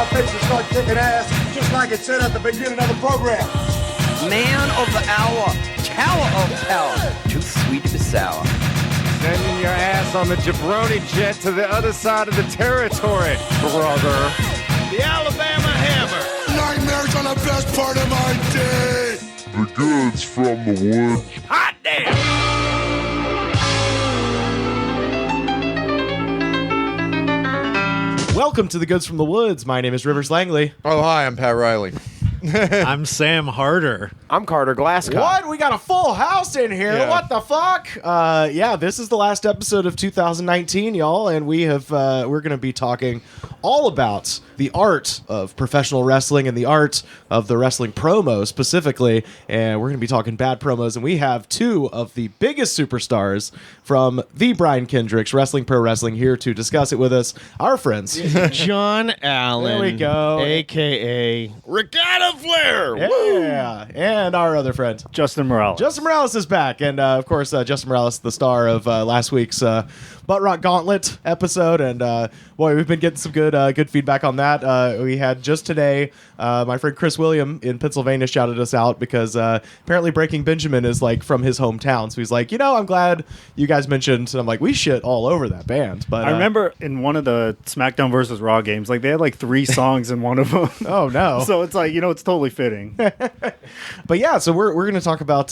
face and start kicking ass, just like it said at the beginning of the program. Man of the hour, tower of power, too sweet to be sour. Sending your ass on the jabroni jet to the other side of the territory, brother. The Alabama Hammer. Nightmares on the best part of my day. The goods from the woods. Hot damn! Welcome to the Goods from the Woods. My name is Rivers Langley. Oh, hi, I'm Pat Riley. I'm Sam Harder. I'm Carter Glasscock. What? We got a full house in here. Yeah. What the fuck? Yeah, this is the last episode of 2019, y'all, and we're going to be talking all about the art of professional wrestling and the art of the wrestling promo specifically. And we're going to be talking bad promos, and we have two of the biggest superstars from the Brian Kendricks Wrestling Pro Wrestling here to discuss it with us. Our friends. John Allen. There we go. A.K.A. Regatta Flair. Yeah, and our other friend. Justin Morales. Justin Morales is back, and of course, Justin Morales, the star of last week's Butt Rock Gauntlet episode, and boy, we've been getting some good feedback on that. We had just today, my friend Chris William in Pennsylvania shouted us out because apparently Breaking Benjamin is like from his hometown, so he's like, I'm glad you guys mentioned, and I'm like, we shit all over that band. But I remember in one of the SmackDown versus Raw games, like they had like 3 songs in one of them. Oh no! So it's like, it's totally fitting. But yeah, so we're going to talk about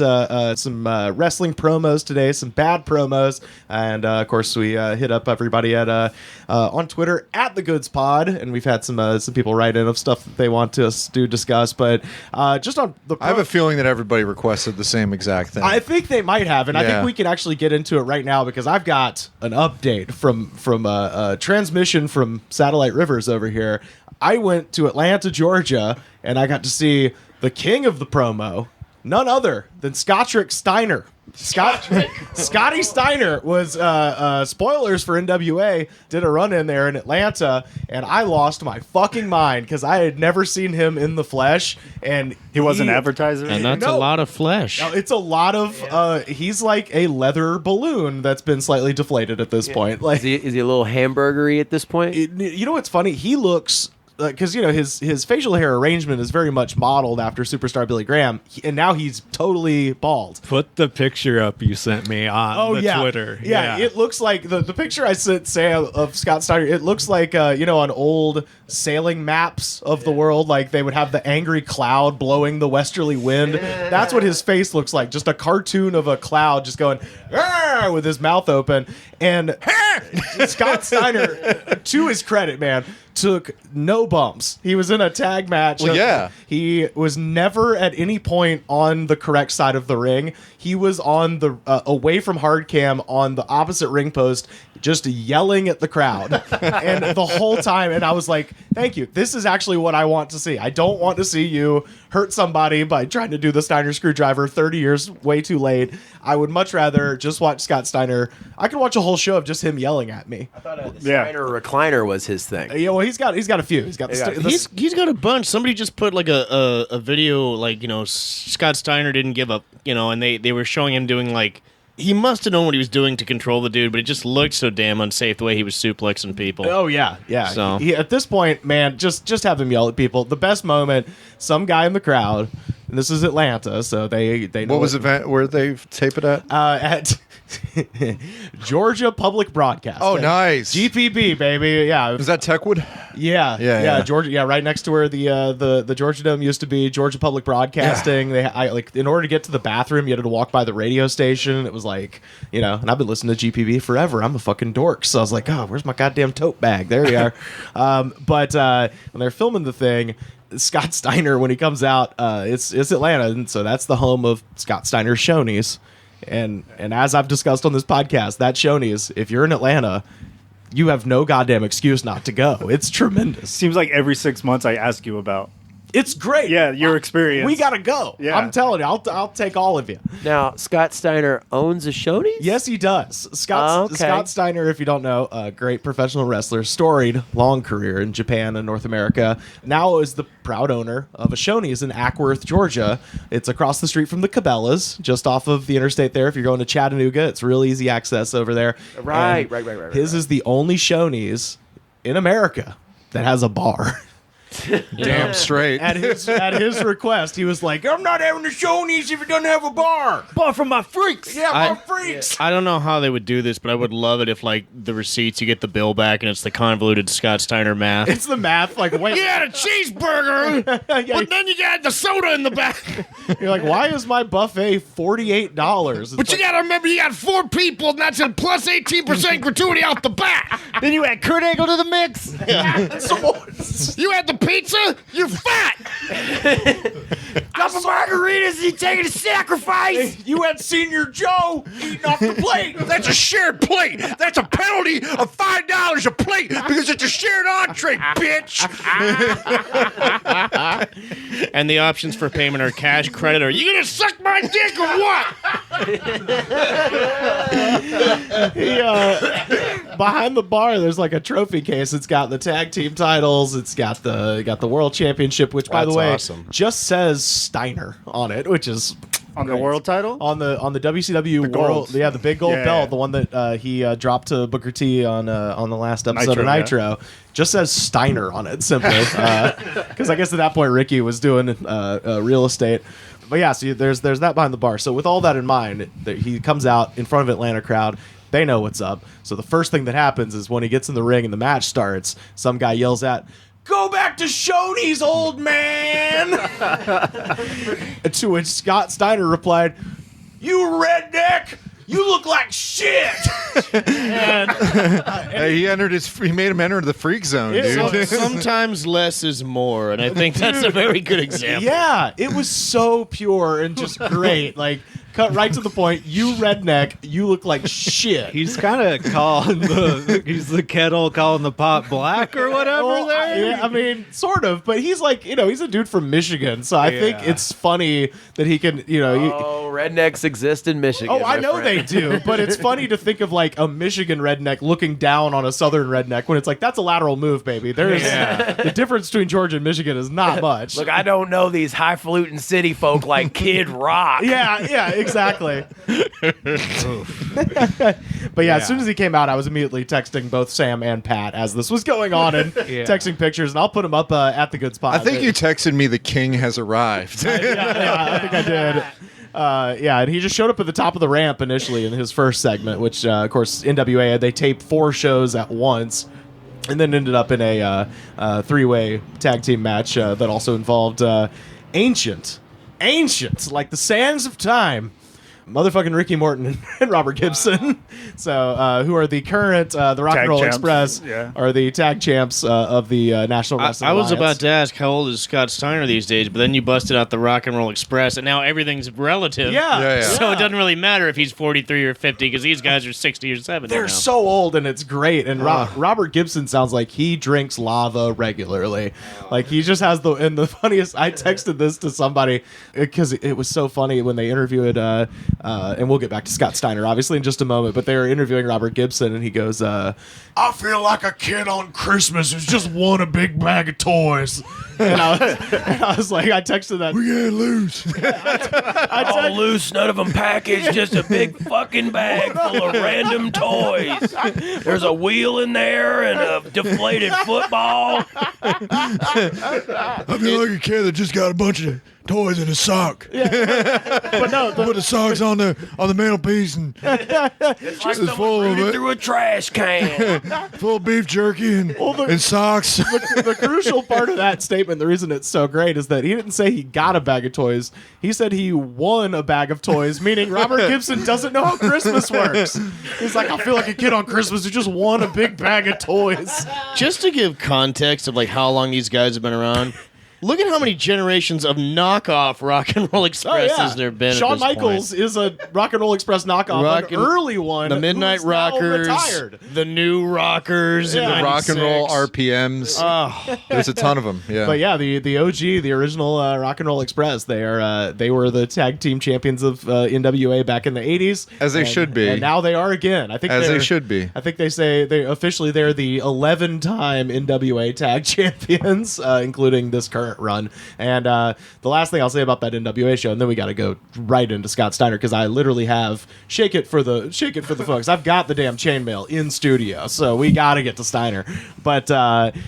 some wrestling promos today, some bad promos, and of course we hit up everybody at on Twitter at the Goods Pod, and we've had some people write in of stuff that they want us to discuss. But just on the, I have a feeling that everybody requested the same exact thing. I think they might have, and I Yeah. think we can actually get into it right now because I've got an update from a transmission from Satellite Rivers over here. I went to Atlanta, Georgia, and I got to see the king of the promo, none other than Scottrick Steiner. Scotty Steiner was spoilers for NWA, did a run in there in Atlanta, and I lost my fucking mind because I had never seen him in the flesh, and He was an advertiser. And that's No. a lot of flesh. no, it's a lot of he's like a leather balloon that's been slightly deflated at this point. Like, Is he a little hamburgery at this point? you know what's funny? He looks because his facial hair arrangement is very much modeled after superstar Billy Graham, and now he's totally bald. Put the picture up you sent me on Twitter. Yeah, it looks like the picture I sent Sam of Scott Steiner. It looks like on old sailing maps of the world, like they would have the angry cloud blowing the westerly wind. That's what his face looks like, just a cartoon of a cloud just going "Arr!" with his mouth open. And Scott Steiner, to his credit, man, took no bumps. He was in a tag match. Well, yeah. He was never at any point on the correct side of the ring. He was on the away from hard cam on the opposite ring post, just yelling at the crowd and the whole time. And I was like, thank you. This is actually what I want to see. I don't want to see you hurt somebody by trying to do the Steiner screwdriver 30 years way too late. I would much rather just watch Scott Steiner. I could watch a whole show of just him yelling at me. I thought the Steiner recliner was his thing. Yeah, well, he's got a few. He's got He's got a bunch. Somebody just put like a video, like, Scott Steiner didn't give up, and they were showing him doing like, he must have known what he was doing to control the dude, but it just looked so damn unsafe the way he was suplexing people. Oh yeah. So- At this point, man, just have him yell at people. The best moment, some guy in the crowd. And this is Atlanta, so they know What was the event? Where they tape it at? at Georgia Public Broadcasting. Oh, nice. GPB, baby. Yeah. Was that Techwood? Yeah. Georgia. Yeah, right next to where the Georgia Dome used to be. Georgia Public Broadcasting. In order to get to the bathroom, you had to walk by the radio station. It was like, and I've been listening to GPB forever. I'm a fucking dork, so I was like, oh, where's my goddamn tote bag? There you are. But when they're filming the thing, Scott Steiner, when he comes out, it's Atlanta, and so that's the home of Scott Steiner's Shoney's. And as I've discussed on this podcast, that Shoney's, if you're in Atlanta, you have no goddamn excuse not to go. It's tremendous. Seems like every 6 months I ask you about. It's great. Yeah, your experience. We gotta go. Yeah. I'm telling you, I'll take all of you. Now, Scott Steiner owns a Shoney's? Yes, he does. Scott Steiner, if you don't know, a great professional wrestler, storied, long career in Japan and North America. Now is the proud owner of a Shoney's in Ackworth, Georgia. It's across the street from the Cabela's, just off of the interstate there. If you're going to Chattanooga, it's real easy access over there. Right. His is the only Shoney's in America that has a bar. Damn straight. At his request, he was like, "I'm not having the Shoney's if it doesn't have a bar." Bar from my freaks. Yeah, my freaks. I don't know how they would do this, but I would love it if, like, the receipts, you get the bill back and it's the convoluted Scott Steiner math. It's the math. Like, wait, You had a cheeseburger, but then you got the soda in the back. you're like, why is my buffet $48? But you got to remember, you got 4 people, and that's a plus 18% gratuity out the back. Then you add Kurt Angle to the mix. You had the pizza, you're fat. Couple margaritas, you taking a sacrifice. You had Senior Joe eating off the plate. That's a shared plate. That's a penalty of $5 a plate because it's a shared entree, bitch. And the options for payment are cash, credit, or you gonna suck my dick or what? Behind the bar, there's like a trophy case. It's got the tag team titles. It's got the world championship, which, by the That's way, awesome. just says Steiner on it, which is On the world title? on the WCW gold. world. Yeah, the big gold Yeah. belt, the one that he dropped to Booker T on the last episode Nitro, of Nitro. Just says Steiner on it simply, because I guess at that point Ricky was doing real estate. But yeah, so there's that behind the bar. So with all that in mind, he comes out in front of Atlanta crowd. They know what's up. So the first thing that happens is when he gets in the ring and the match starts, some guy yells out, "Go back to Shoney's, old man!" To which Scott Steiner replied, "You redneck! You look like shit!" And Hey, he made him enter the freak zone, dude. Sometimes less is more, and I think that's a very good example. yeah, it was so pure and just great. Like, cut right to the point. You redneck, you look like shit. He's kind of calling he's the kettle calling the pot black or whatever Well, there. yeah, I mean, sort of, but he's like, he's a dude from Michigan, so I think Yeah. it's funny that he can, Oh, rednecks exist in Michigan. Oh, I my know friend. they do, but it's funny to think of like a Michigan redneck looking down on a Southern redneck when it's like, that's a lateral move, baby. There's the difference between Georgia and Michigan is not much. Look, I don't know these highfalutin city folk like Kid Rock. Yeah, exactly. But yeah, as soon as he came out, I was immediately texting both Sam and Pat as this was going on and texting pictures, and I'll put them up at the good spot. I think you texted me the king has arrived. Yeah, I think I did. And he just showed up at the top of the ramp initially in his first segment, which, of course, NWA, they taped 4 shows at once, and then ended up in a 3-way tag team match that also involved ancient, like the sands of time, motherfucking Ricky Morton and Robert Gibson. So, who are the current, the Rock Tag and Roll champs. Express, Yeah. are the tag champs of the National Wrestling I was Alliance. about to ask how old is Scott Steiner these days, but then you busted out the Rock and Roll Express, and now everything's relative. Yeah. So it doesn't really matter if he's 43 or 50 because these guys are 60 or 70 They're now. so old, and it's great. And Robert Gibson sounds like he drinks lava regularly. Like, he just has the funniest. I texted this to somebody because it was so funny when they interviewed. And we'll get back to Scott Steiner obviously in just a moment. But they were interviewing Robert Gibson, and he goes, "I feel like a kid on Christmas who's just won a big bag of toys." And I was like, I texted that. We get loose. All loose, none of them packaged, just a big fucking bag full of random toys. There's a wheel in there and a deflated football. I feel like a kid that just got a bunch of toys in his sock. But no, Put the socks on the mantelpiece and It's like It's full of someone it. through a trash can. full of beef jerky and socks. the crucial part of that statement, the reason it's so great, is that he didn't say he got a bag of toys. He said he won a bag of toys, meaning Robert Gibson doesn't know how Christmas works. He's like, I feel like a kid on Christmas who just won a big bag of toys. Just to give context of like how long these guys have been around, look at how many generations of knockoff Rock and Roll Expresses there have been. Shawn at this Michaels point. is a Rock and Roll Express knockoff, Rock an and- early one. The Midnight who's now Rockers, retired. the New Rockers, in Yeah. The rock and roll 96. RPMs. Oh, There's a ton of them. Yeah. But yeah, the OG, the original Rock and Roll Express, they were the tag team champions of NWA back in the 80s. As they should be. And now they are again. I think As they they're- should be. I think they say they're the 11-time NWA tag champions, including this current current run. And the last thing I'll say about that NWA show, and then we got to go right into Scott Steiner, because I literally have shake it for the folks. I've got the damn chainmail in studio, so we got to get to Steiner. But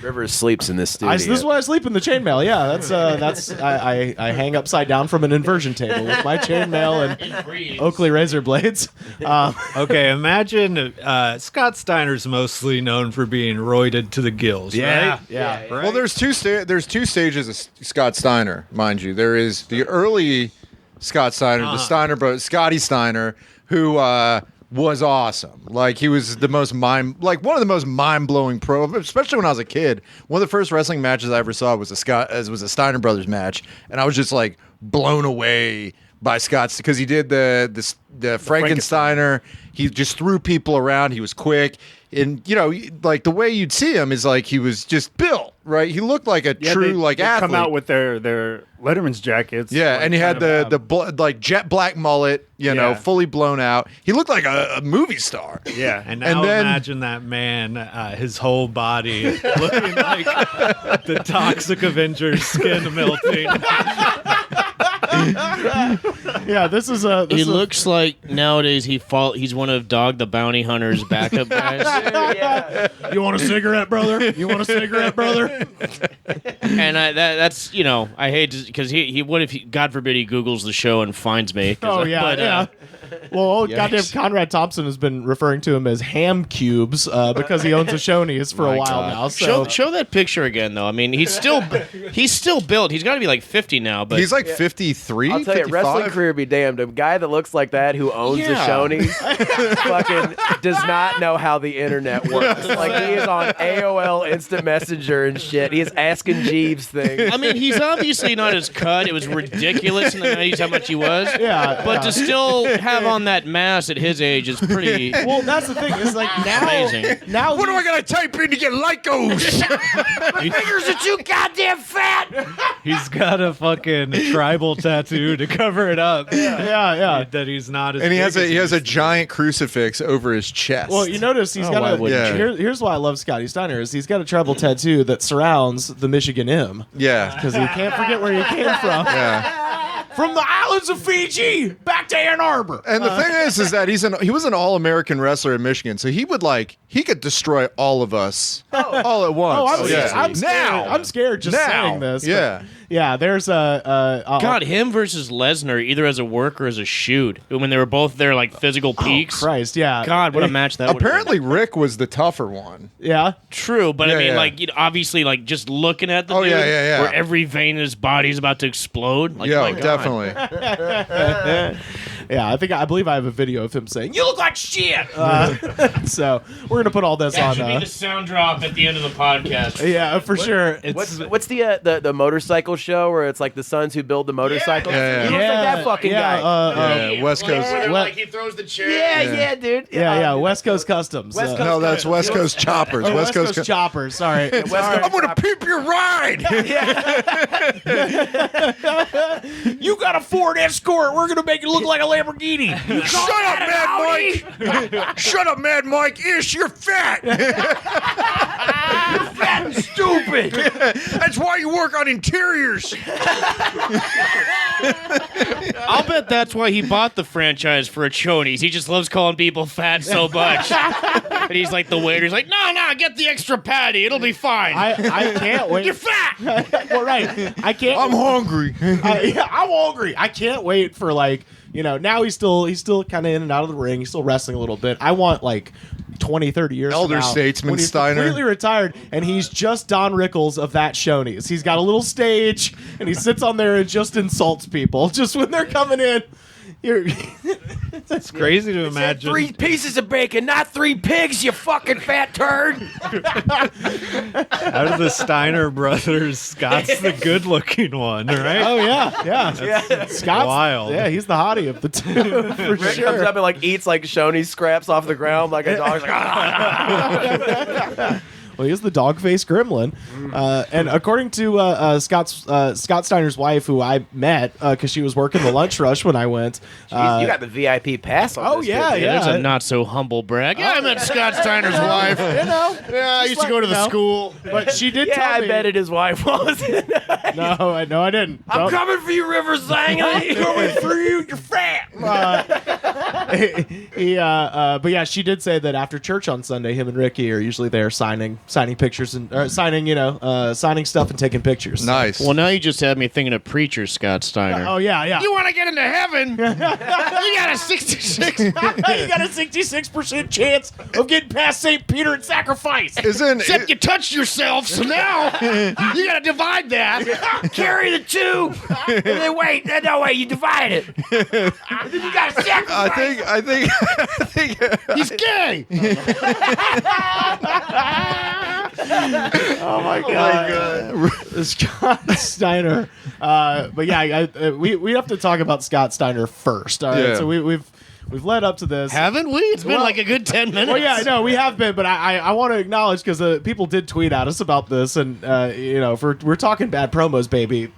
Rivers sleeps in this studio. this is why I sleep in the chainmail. Yeah, that's I hang upside down from an inversion table with my chainmail and Oakley razor blades. Okay, imagine Scott Steiner's mostly known for being roided to the gills, right? Yeah. Right? Well, there's two stages of Scott Steiner, mind you. There is the early Scott Steiner, the Steiner brother, Scotty Steiner, who was awesome. Like, he was one of the most mind-blowing especially when I was a kid. One of the first wrestling matches I ever saw was a Steiner Brothers match, and I was just like blown away by Scott, because he did the Frankensteiner. He just threw people around. He was quick. And, like, the way you'd see him is like he was just built, right? He looked like a true they athlete. come out with their Letterman's jackets. Yeah, like, and he had the jet black mullet, fully blown out. He looked like a movie star. Yeah. And now imagine that man, his whole body looking like the Toxic Avengers skin melting. Yeah, this is He looks like nowadays he's one of Dog the Bounty Hunter's backup guys. You want a cigarette, brother? You want a cigarette, brother? And that's I hate because he what if God forbid he Googles the show and finds me? Oh yeah. Well, goddamn, Conrad Thompson has been referring to him as Ham Cubes because he owns a Shoney's for a while now. So Show that picture again, though. I mean, he's still built. He's got to be like 50 now, but he's like 53. I'll tell you, 55? wrestling career be damned. A guy that looks like that who owns the Shoney's fucking does not know how the internet works. Like, he is on AOL Instant Messenger and shit. He is asking Jeeves things. I mean, he's obviously not as cut. It was ridiculous in the 90s how much he was. Yeah, but to still have on that mass at his age is pretty. Well, that's the thing. It's like now. Amazing. Now, What am I gonna type in to get Lycos? My fingers are too goddamn fat. He's got a fucking tribal tattoo to cover it up. Yeah. That he's not as And he big has as a giant crucifix over his chest. Well, you notice he's got why a. wouldn't you? Here's why I love Scotty Steiner is he's got a tribal tattoo that surrounds the Michigan M yeah. because he can't forget where he came from. Yeah. From the islands of Fiji back to Ann Arbor. And the thing is that he was an all-American wrestler in Michigan, so he could destroy all of us all at once. Oh, yeah. I'm scared. Now. I'm scared just saying this. but Yeah. yeah. There's a God, him versus Lesnar, either as a work or as a shoot, when they were both their like physical peaks. Christ, yeah. God, what a match that would have been. Apparently, Rick was the tougher one. Yeah. True, but I Yeah, mean, yeah. like, obviously, like, just looking at the Oh, dude, yeah. where every vein in his body is about to explode. Like, Yeah, my God. definitely. Yeah, I believe I have a video of him saying, "You look like shit." So we're gonna put all this That on. should be the sound drop at the end of the podcast. Yeah, for sure. What's the motorcycle show where it's like the sons who build the motorcycles? Yeah. He looks like that fucking guy. Yeah, West Coast. Like, he throws the chair. Yeah, dude. Yeah, West Coast Customs. West Coast- No, that's West Coast Choppers. Oh, West Coast Choppers. Sorry. I'm gonna pimp your ride. You got a Ford Escort. We're gonna make it look like a Lamborghini. Shut up, Mad Mike. Shut up, Mad Mike. Ish, you're fat. Fat and stupid. That's why you work on interiors. I'll bet that's why he bought the franchise for a Chonies. He just loves calling people fat so much. And he's like the waiter. He's like, no, get the extra patty. It'll be fine. I can't wait. You're fat. Well, right. I can't. I'm hungry. I'm hungry. I can't wait for now he's still kind of in and out of the ring. He's still wrestling a little bit. I want 20, 30 years Elder from now, statesman when he's Steiner. completely retired, and he's just Don Rickles of that Shoney's. He's got a little stage, and he sits on there and just insults people just when they're coming in. It's crazy to imagine. 3 pieces of bacon, not 3 pigs, you fucking fat turd. Out of the Steiner brothers, Scott's the good-looking one, right? Oh yeah. Scott's wild. Yeah, he's the hottie of the two for Rick sure. comes up and eats Shoney's scraps off the ground like a dog. He's like, Well, he is the dog-faced gremlin. And according to Scott Steiner's wife, who I met because she was working the lunch rush when I went. Jeez, you got the VIP pass on Oh, this. yeah, kid, dude. yeah. There's a not so humble brag. Yeah, I met Scott Steiner's wife. You know, Yeah, I used to go to the school. but she did Yeah, tell I me. betted his wife was. No, I didn't. I'm coming for you, River Zang. Coming for you. You're fat. But yeah, she did say that after church on Sunday, him and Ricky are usually there signing pictures and signing stuff and taking pictures. Nice. Well, now you just had me thinking of preacher Scott Steiner. Oh yeah. You want to get into heaven? You got a 66. You got a 66% chance of getting past St. Peter and sacrifice. Except you touched yourself, so now you got to divide that. Carry the two. And then wait, you divide it. And then you got to sacrifice. I think He's gay. Oh my god, Scott Steiner. But yeah, we have to talk about Scott Steiner first. All right, Yeah. so we've led up to this. Haven't we? It's been like a good 10 minutes. Well, yeah, no, we have been, but I want to acknowledge because people did tweet at us about this, and if we're talking bad promos, baby.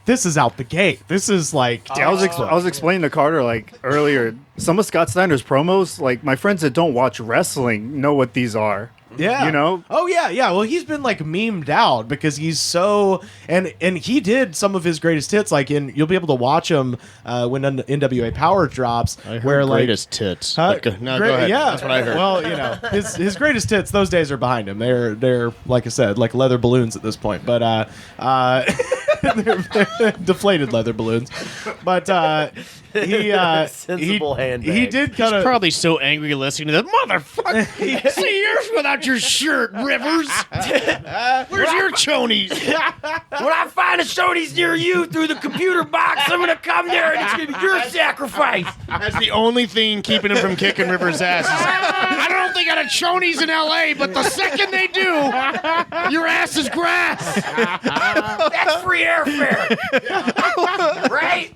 This is out the gate. This is like Yeah, I was explaining to Carter like earlier. Some of Scott Steiner's promos, like my friends that don't watch wrestling know what these are. Yeah. You know? Oh yeah. Well, he's been like memed out because he's so and he did some of his greatest hits. Like you'll be able to watch him when NWA Power drops. I heard where like greatest tits. Huh? Go ahead. Yeah, That's what I heard. Well, his greatest hits. Those days are behind him. They're like I said, like leather balloons at this point. But they're deflated leather balloons. But Sensible handbag. he did kind of Probably so angry listening to that motherfucker. See years without your shirt, Rivers. Where's your chonies? When I find a Shoney's near you through the computer box, I'm going to come there and it's going to be your sacrifice. That's the only thing keeping him from kicking Rivers' ass. I don't know if they got a chonies in L.A., but the second they do, your ass is grass. That's free airfare. Right?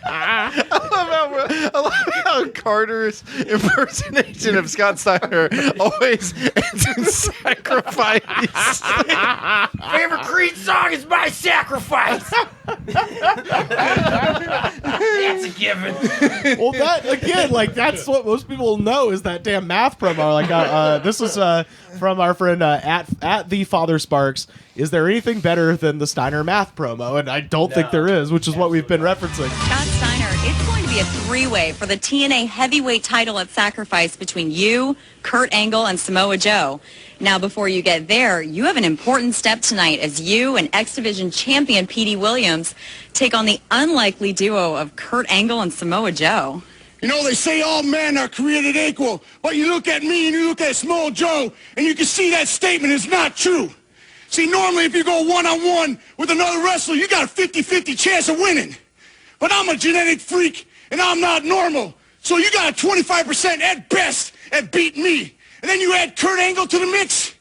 I love how Carter's impersonation of Scott Steiner always ends in sacrifice. Favorite Creed song is My Sacrifice. That's a given. well, that again, like that's what most people know is that damn math promo. Like this was from our friend at the Father Sparks. Is there anything better than the Steiner math promo? And I don't think there is, which is what we've been referencing. Scott Steiner, it's going to be a three-way for the TNA heavyweight title at Sacrifice between you, Kurt Angle, and Samoa Joe. Now, before you get there, you have an important step tonight as you and X Division champion Petey Williams take on the unlikely duo of Kurt Angle and Samoa Joe. You know, they say all men are created equal, but you look at me and you look at Small Joe, and you can see that statement is not true. See, normally if you go one-on-one with another wrestler, you got a 50-50 chance of winning. But I'm a genetic freak, and I'm not normal. So you got a 25% at best at beating me. And then you add Kurt Angle to the mix,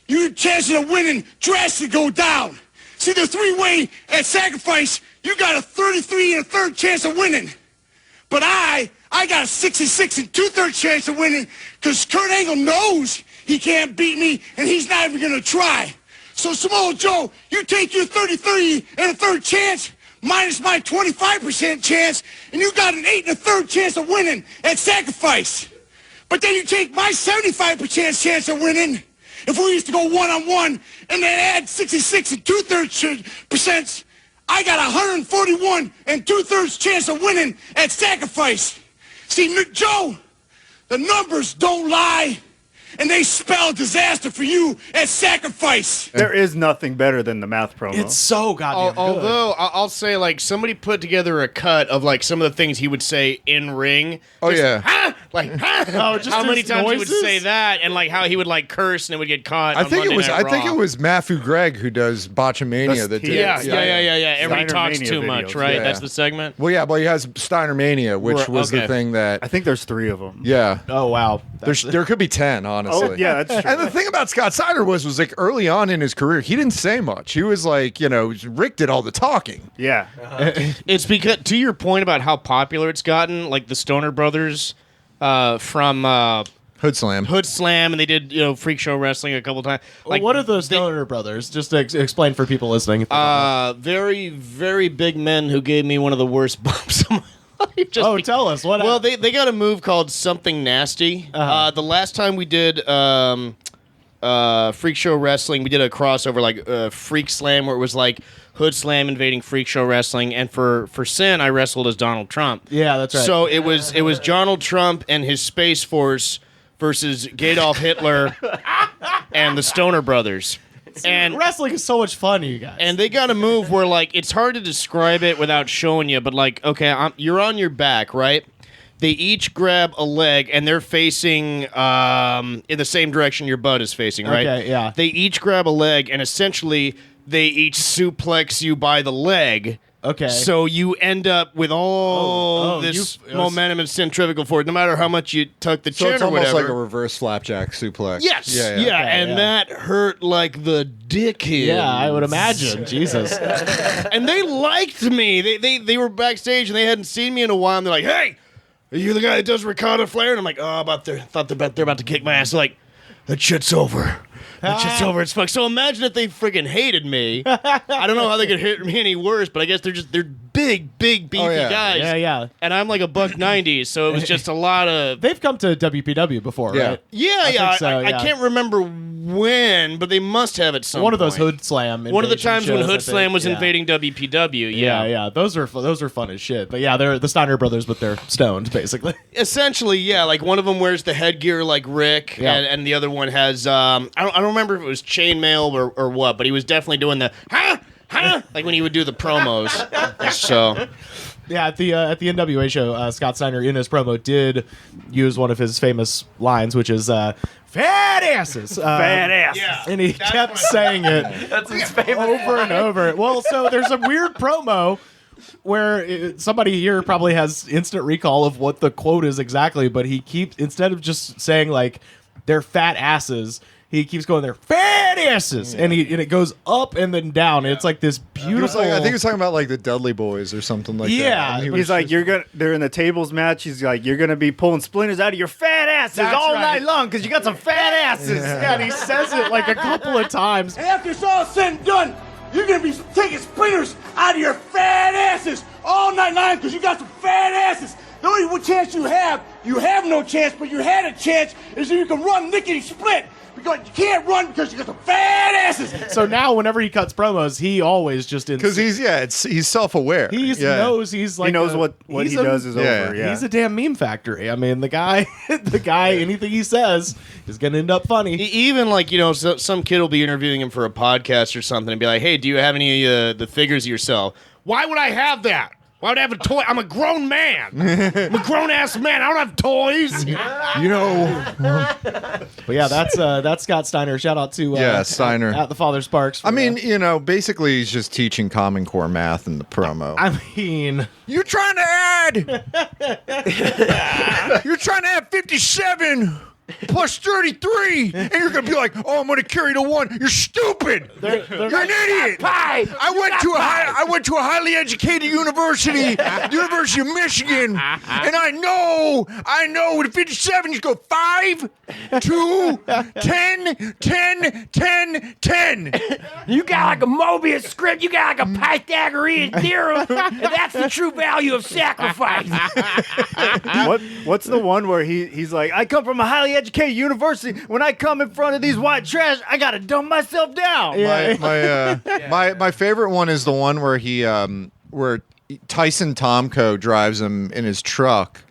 your chances of winning drastically go down. See, the three-way at Sacrifice, you got a 33 1/3 chance of winning. But I got a 66 2/3 chance of winning because Kurt Angle knows he can't beat me, and he's not even going to try. So, Samoa Joe, you take your 33 1/3 chance minus my 25% chance, and you got an 8 1/3 chance of winning at Sacrifice. But then you take my 75% chance of winning, if we used to go one-on-one, and then add 66 2/3%, I got 141 2/3 chance of winning at Sacrifice. See, Joe, the numbers don't lie. And they spell disaster for you at Sacrifice. There is nothing better than the math promo. It's so goddamn good. Although I'll say, like, somebody put together a cut of like some of the things he would say in ring. Oh, yeah. Huh? Like, huh? Oh, just how many his times he noises? would say that, and like how he would like curse and it would get caught. I on think Monday Night I think Raw. it was Matthew Gregg who does Botchamania. That did. Yeah. Everybody Steiner talks Mania too much, videos. right? Yeah. That's the segment. Well, yeah, but he has Steiner Mania, which was the okay. thing that. I think there's 3 of them. Yeah. Oh wow. There could be 10, honestly. Oh, yeah, that's true. And the thing about Scott Steiner was like early on in his career, he didn't say much. He was like, Rick did all the talking. Yeah. It's because, to your point about how popular it's gotten, like the Stoner Brothers from Hood Slam. Hood Slam, and they did Freak Show Wrestling a couple times. Like, what are those Stoner brothers? Just to explain for people listening. Very, very big men who gave me one of the worst bumps of my life. Tell us what. Well, they got a move called Something Nasty. The last time we did Freak Show Wrestling, we did a crossover like Freak Slam, where it was like Hood Slam invading Freak Show Wrestling, and for Sin, I wrestled as Donald Trump. Yeah, that's right. So it was Donald Trump and his Space Force versus Adolf Hitler and the Stoner Brothers. And wrestling is so much fun, you guys. And they got a move where like it's hard to describe it without showing you, but like you're on your back, right? They each grab a leg and they're facing in the same direction your butt is facing, right? Okay, yeah. They each grab a leg and essentially they each suplex you by the leg. Okay. So you end up with all this momentum and centrifugal force, no matter how much you tuck the So chin it's or almost whatever. like a reverse flapjack suplex. Yes. Yeah. And that hurt like the dickhead. Yeah, I would imagine. Jesus. And they liked me. They were backstage and they hadn't seen me in a while. And they're like, "Hey, are you the guy that does Ricotta Flair?" And I'm like, "Oh, they're about to kick my ass." They're like, "That shit's over. That shit's over. It's fucked." So imagine if they freaking hated me. I don't know how they could hit me any worse, but I guess they're big, beefy guys. Yeah. And I'm like a $190, so it was just a lot of. They've come to WPW before, right? Yeah. I I can't remember when, but they must have at some one of those point. Hood Slam. One of the times when shows, Hood I think. Slam was Yeah. invading WPW. Yeah. Those are fun as shit. But yeah, they're the Steiner brothers, but they're stoned basically. Essentially, yeah. Like one of them wears the headgear like Rick, Yeah. and the other one has I don't remember if it was chainmail or what, but he was definitely doing the like when he would do the promos. So. Yeah, at the NWA show, Scott Steiner in his promo did use one of his famous lines, which is "fat asses." Fat ass. Yeah. And he kept saying it That's his famous over and over. Well, so there's a weird promo where somebody here probably has instant recall of what the quote is exactly, but he keeps, instead of just saying like they're fat asses, he keeps going, "They're fat asses," and it goes up and then down. It's like this beautiful. I think he was talking about like the Dudley Boys or something like that. Yeah. And He's like, they're in the tables match. He's like, you're gonna be pulling splinters out of your fat asses That's all right. night long because you got some fat asses. Yeah, and he says it like a couple of times. And after it's all said and done, you're gonna be taking splinters out of your fat asses all night long because you got some fat asses. The only chance you have no chance, but you had a chance, is if you can run lickety split. Because you can't run because you got some fat asses. So now, whenever he cuts promos, he always just because he's self-aware. He knows he's like he knows what he does is over. Yeah, he's a damn meme factory. I mean, the guy, anything he says is gonna end up funny. Even like some kid will be interviewing him for a podcast or something and be like, "Hey, do you have any the figures of yourself?" Why would I have that? Why would I have a toy? I'm a grown man. I'm a grown ass man. I don't have toys. But yeah, that's Scott Steiner. Shout out to Steiner at the Father Sparks. I mean, basically he's just teaching Common Core math in the promo. I mean, You're trying to add. You're trying to add 57 plus 33, and you're gonna be like, "Oh, I'm gonna carry the one." You're stupid. You're an idiot. I went to a highly educated university, the University of Michigan, and I know with 57 you go 5, 2, 10, 10, 10, 10. You got like a Mobius script. You got like a Pythagorean theorem. And that's the true value of sacrifice. What's the one where he's like, I come from a highly educated university. When I come in front of these white trash, I gotta dumb myself down. My favorite one is the one where where Tyson Tomko drives him in his truck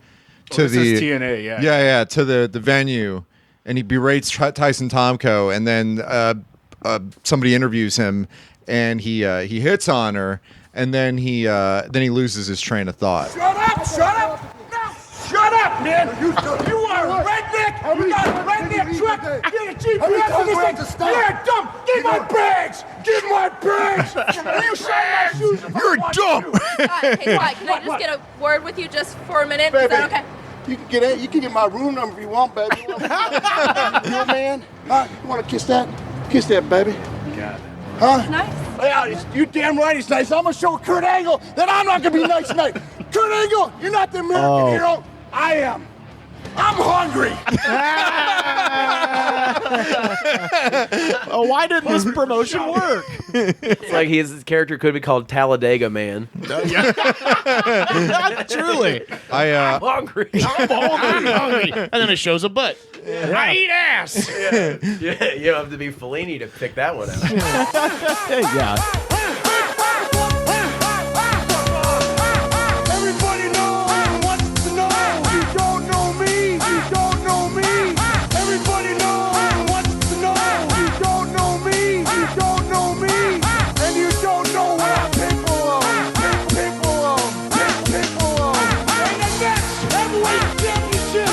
to this is TNA, to the venue, and he berates Tyson Tomko, and then somebody interviews him, and he hits on her, and then he loses his train of thought. Shut up, man. You are a redneck. You got a redneck truck. Get a GPS on this thing. You're dumb. Give my bags. Will you shine my shoes? You're dumb. Hey, Dwight, can I just get a word with you just for a minute? Is that okay? You can get my room number if you want, baby. You a man? Huh? You want to kiss that? Kiss that, baby. Got it. Huh? Nice. Yeah, you damn right it's nice. I'm going to show Kurt Angle that I'm not going to be nice tonight. Kurt Angle, you're not the American hero. I am. I'm hungry. Oh, why didn't this promotion work? It's like his character could be called Talladega Man. Truly. I'm hungry. I'm hungry. And then it shows a butt. I eat ass. Yeah, you don't have to be Fellini to pick that one out. Yeah. Everybody knows what to know. You don't know me. You don't know me. Everybody knows what to know. You don't know me. You don't know me. And you don't know what I people on. People on. People on. And the next heavyweight championship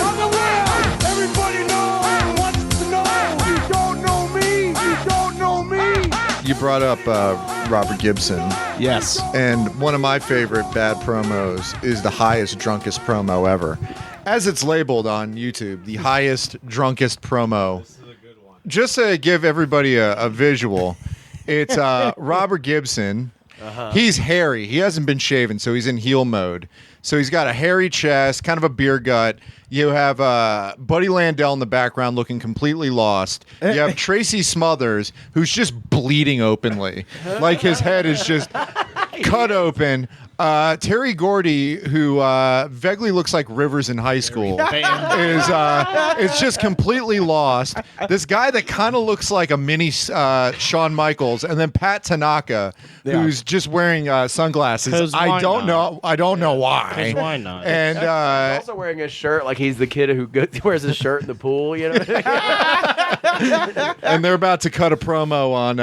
of the world. Everybody knows what to know. You don't know me. You don't know me. You brought up Robert Gibson. Yes. And one of my favorite bad promos is the highest, drunkest promo ever. As it's labeled on YouTube, the highest, drunkest promo. This is a good one. Just to give everybody a visual, it's Robert Gibson. He's hairy. He hasn't been shaven, so he's in heel mode. So he's got a hairy chest, kind of a beer gut. You have Buddy Landell in the background looking completely lost. You have Tracy Smothers, who's just bleeding openly. Like his head is just cut open. Terry Gordy, who vaguely looks like Rivers in high school, is just completely lost. This guy that kind of looks like a mini Shawn Michaels, and then Pat Tanaka, who's just wearing sunglasses. I don't know why. 'Cause why not? And He's also wearing a shirt like he's the kid who wears his shirt in the pool, you know? and they're about to cut a promo on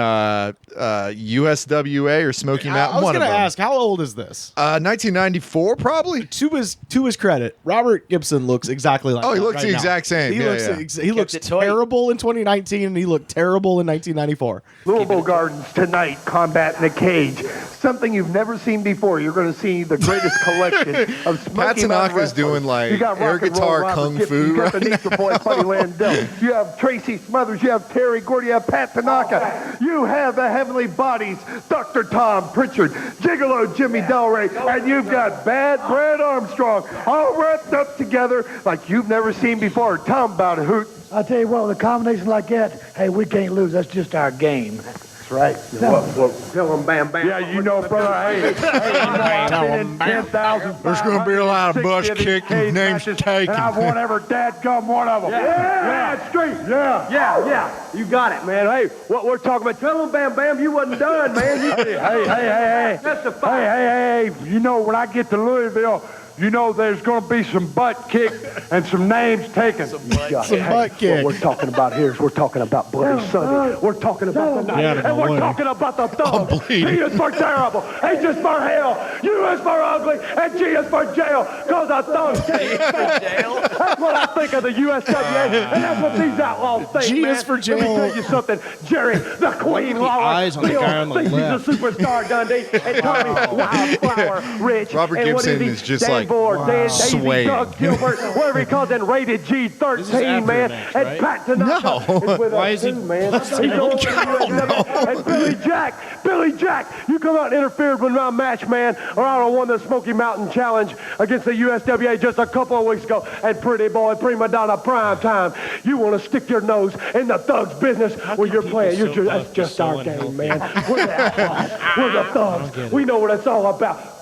USWA or Smoky Mountain. I was One of going to them. ask, how old is this? 1994, probably. To his credit, Robert Gibson looks exactly like. Oh, he that looks right the now. exact same. He Yeah, looks yeah. he looks it tight. terrible in 2019, and he looked terrible in 1994. Louisville Gardens tonight, Combat in a Cage. Something you've never seen before. You're going to see the greatest collection of Smoky Pat Mountain Tanaka's wrestlers. doing like You got air Rock and Roll guitar Robert kung Gibson. fu. You got the Nature Boy Buddy Landell. You have Tracy Smothers. You have Terry Gordy. You have Pat Tanaka. You have the Heavenly Bodies, Dr. Tom Pritchard, Gigolo Jimmy Delray, and you've got Bad Brad Armstrong all wrapped up together like you've never seen before. Tell 'em about it, Hoot. I tell you what, with a combination like that, hey, we can't lose. That's just our game. That's right. Tell 'em Bam Bam. Yeah, you know, brother. Hey, I've been in 10,000. There's going to be a lot of bush kicking, names taken. And I've won every dadgum one of them. Yeah, straight. Yeah. You got it, man. Hey, what we're talking about, tell 'em Bam Bam, you wasn't done, man. Hey. That's a fact. Hey. You know, when I get to Louisville, you know there's going to be some butt kicked and some names taken. Some butt kick. What we're talking about here is we're talking about Bloody Sunday. We're talking about the night. And we're talking about the thumb. P is for terrible. H is for hell. U is for ugly. And G is for jail. Because a thumb stays jail. That's what I think of the USWA. And that's what these outlaws think, G man. is for jail. Let me tell you something. Jerry, the Queen Lawler. eyes on the guy on the thinks left. he's a superstar, Dundee. And Tommy Wildflower, Rich. Robert and what Gibson he? is just Dan like Ford, Dan Daisy, swaying. Doug Gilbert, whatever he calls it, rated G13, man. match, And right? Pat Tanaka is with Why us is he- too, man. He's over the USWA. And Billy Jack, you come out and interfered with my match, man, or I would have won the Smoky Mountain Challenge against the USWA just a couple of weeks ago. And pretty boy, prima donna, prime time, you want to stick your nose in the Thug's business when you're playing. That's just our game, man. We're the outlaws. We're the Thugs. We know what it's all about.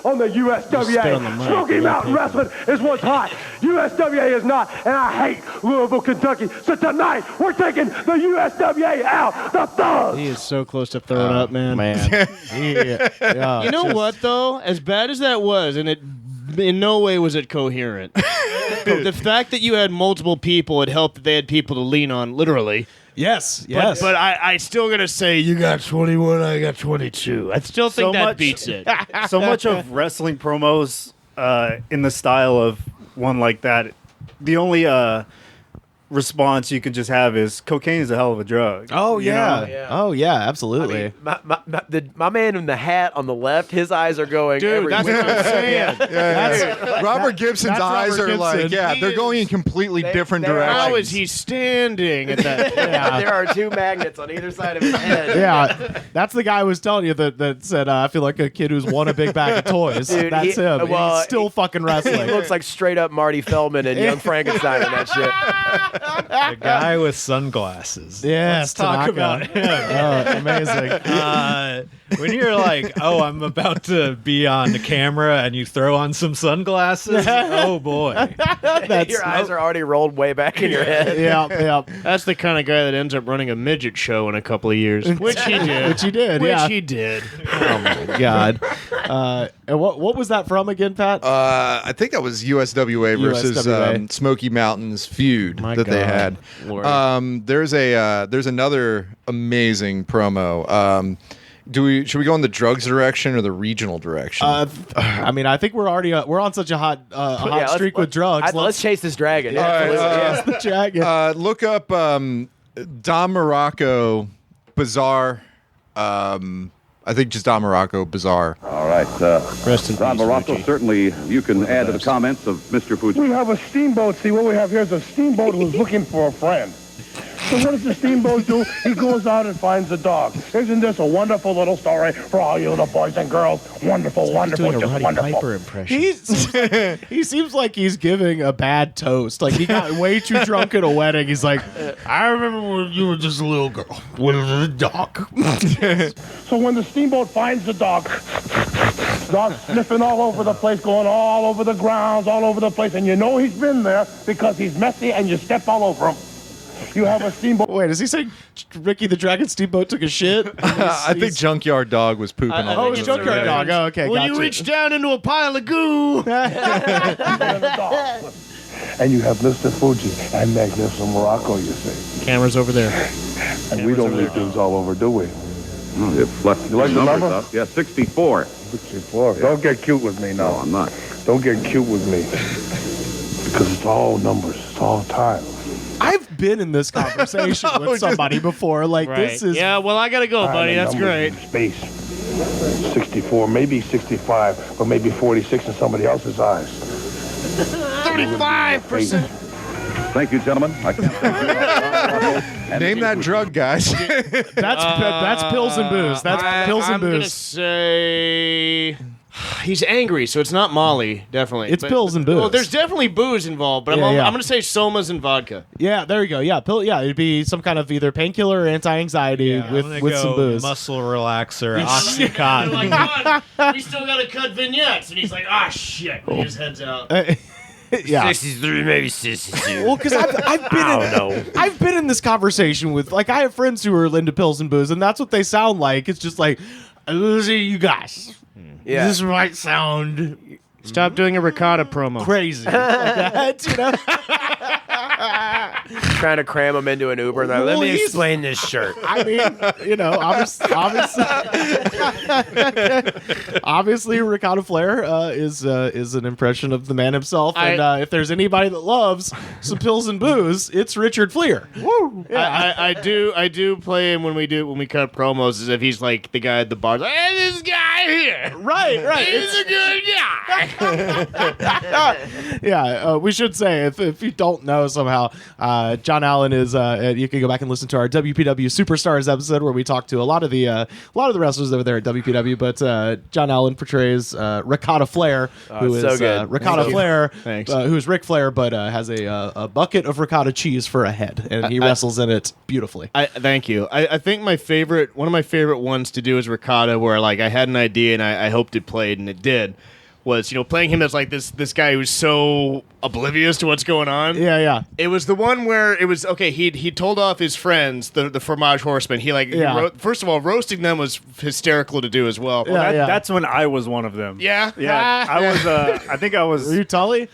On the Spit on the USWA. mic, Smoky yeah, Mountain people. Wrestling is what's hot. USWA is not, and I hate Louisville, Kentucky. So tonight, we're taking the USWA out. The Thugs. He is so close to throwing up, man. Yeah. You know what, though? As bad as that was, and it in no way was it coherent. The fact that you had multiple people, it helped that they had people to lean on, literally. Yes. But I still gotta say, you got 21, I got 22. I still think that beats it. So much of wrestling promos in the style of one like that. The only response you can just have is cocaine is a hell of a drug. Oh You yeah. know? Oh yeah, absolutely. My man in the hat on the left, his eyes are going. Dude, that's what I'm saying. Robert Gibson's that's eyes Robert are like, Gibson. yeah, He they're going in is- completely different directions. How is he standing at that? There are two magnets on either side of his head. Yeah, that's the guy who was telling you that said, I feel like a kid who's won a big bag of toys. Dude, That's him. And well, he's still fucking He wrestling. looks like straight up Marty Feldman and Young Frankenstein and that shit. The guy with sunglasses. Yes, Let's talk Tanaka. about him. Amazing. When you're like, oh, I'm about to be on the camera and you throw on some sunglasses, oh boy. Your eyes are already rolled way back in your head. Yeah. That's the kind of guy that ends up running a midget show in a couple of years, which he did. Which he did, Which yeah. he did. Oh my god. And what was that from again, Pat? I think that was USWA versus USWA. Smoky Mountain's feud My that they God. had. Lord. There's another amazing promo. Should we go in the drugs direction or the regional direction? I mean, I think we're on such a hot let's- streak with drugs. Let's chase this dragon. All right, the dragon. look up Don Morocco Bizarre. I think just Don Morocco Bizarre. All right. Rest in Don peace, Morocco, Richie. certainly you can add to the comments of Mr. Fuji. We have a steamboat. See, what we have here is a steamboat who's looking for a friend. So what does the steamboat do? He goes out and finds a dog. Isn't this a wonderful little story for all you little boys and girls? Wonderful, wonderful, Doing a just Roddy wonderful. Piper impression. He seems like he's giving a bad toast. Like he got way too drunk at a wedding. He's like, I remember when you were just a little girl with a dog. So when the steamboat finds the dog sniffing all over the place, going all over the grounds, all over the place, and you know he's been there because he's messy and you step all over him. You have a steamboat. Wait, is he saying Ricky the Dragon Steamboat took a shit? I think Junkyard Dog was pooping all Oh, over it's the Junkyard place. Dog. Oh, okay, When gotcha. you reach down into a pile of goo. And you have Mr. Fuji and Magnificent Morocco, you see. Camera's over there. And we don't leave things all over, do we? You've left You like the numbers number? up. Yeah, 64. 64. Don't get cute with me now. No, I'm not. Don't get cute with me. Because it's all numbers. It's all time. I've been in this conversation with somebody before. Like this is Yeah, well, I gotta go, Time buddy. and That's numbers great. in Space. 64, maybe 65, or maybe 46 in somebody else's eyes. 35%. Thank you, gentlemen. I can't thank you. Name that drug, guys. that's pills and booze. That's pills and I'm gonna booze. say he's angry, so it's not Molly. Definitely, It's pills and booze. Well, there's definitely booze involved, but Yeah, I'm yeah. gonna say somas and vodka. Yeah, there you go. Yeah, pill. Yeah, it'd be some kind of either painkiller or anti-anxiety I'm with gonna with go some booze. muscle relaxer, They're Oxycontin. like, "Come on, we still gotta cut vignettes," and he's like, "Ah, shit!" And his head's out. Yeah. 63, maybe 62. Well, because I've been in this conversation with I have friends who are into pills and booze, and that's what they sound like. It's just like, you guys, Yeah. this might sound Stop doing a ricotta promo. crazy. Like that, you know? Trying to cram them into an Uber. And they're like, Let let me me explain this shirt. I mean, you know, obviously, Ricotta Flair is an impression of the man himself, and if there's anybody that loves some pills and booze, it's Richard Fleer. Woo! I do play him when we cut promos as if he's like the guy at the bar. Like, hey, this guy here. Right. He's a good guy. Yeah, we should say if you don't know somehow, John Allen is. You can go back and listen to our WPW Superstars episode where we talk to a lot of the wrestlers over there at WPW. But John Allen portrays Ricotta Flair, who so is good. Ricotta Thank you. Flair, Thanks. who is Ric Flair, but has a bucket of ricotta cheese for a head, and he wrestles in it beautifully. Thank you. I think one of my favorite ones to do is ricotta, where like I had an idea and I hoped it played, and it did. Was playing him as like this guy who's so oblivious to what's going on. Yeah. It was the one where it was okay. He told off his friends, the Fromage Horsemen. He first of all, roasting them was hysterical to do as well. That's when I was one of them. Yeah? Yeah. I was. I think I was. Were you Tully?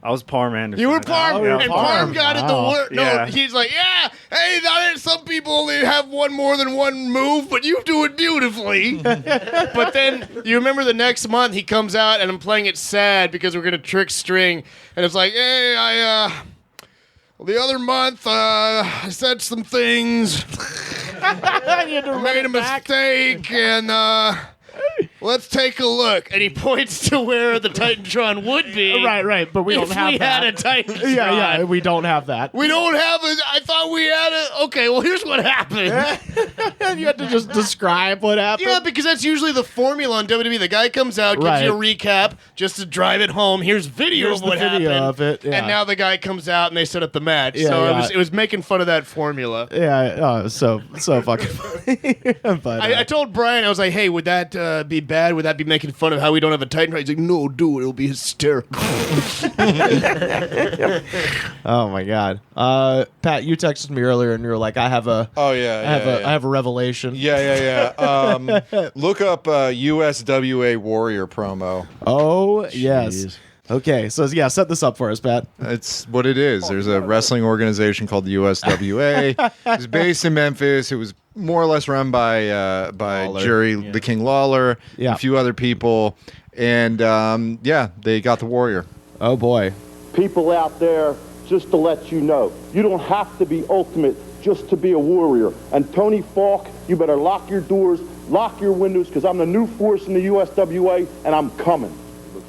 I was Parm Anderson. You were Parm, Yeah, and Parm got it the Wow. worst. No, Yeah. he's like, yeah, hey, some people only have more than one move, but you do it beautifully. But then you remember the next month he comes out and I'm playing it sad because we're gonna trick String, and it's like, hey, The other month, I said some things. I made a mistake, and let's take a look. And he points to where the Titantron would be. Right, but we don't have we that. had a Titantron. Yeah, we don't have that. We don't have it. I thought we had it. Okay, well, here's what happened. You have to just describe what happened. Yeah, because that's usually the formula on WWE. The guy comes out, gives you a recap, just to drive it home. Here's video Here's of what the video happened. of it, yeah. And now the guy comes out and they set up the match. Yeah, so yeah. it was making fun of that formula. Yeah, so fucking funny. But I told Brian, I was like, hey, would that be bad? Would that be making fun of how we don't have a Titan? He's like, no, do it. It'll be hysterical. oh my god, Pat, you texted me earlier and you were like, I have a I have a revelation. Look up USWA Warrior promo. Oh yes. Okay, so yeah, set this up for us, Pat. It's what it is. There's a wrestling organization called the USWA. It's based in Memphis. It was more or less run by Jerry the King Lawler, and a few other people, and they got the Warrior. Oh boy. People out there, just to let you know, you don't have to be ultimate just to be a warrior. And Tony Falk, you better lock your doors, lock your windows, because I'm the new force in the USWA, and I'm coming.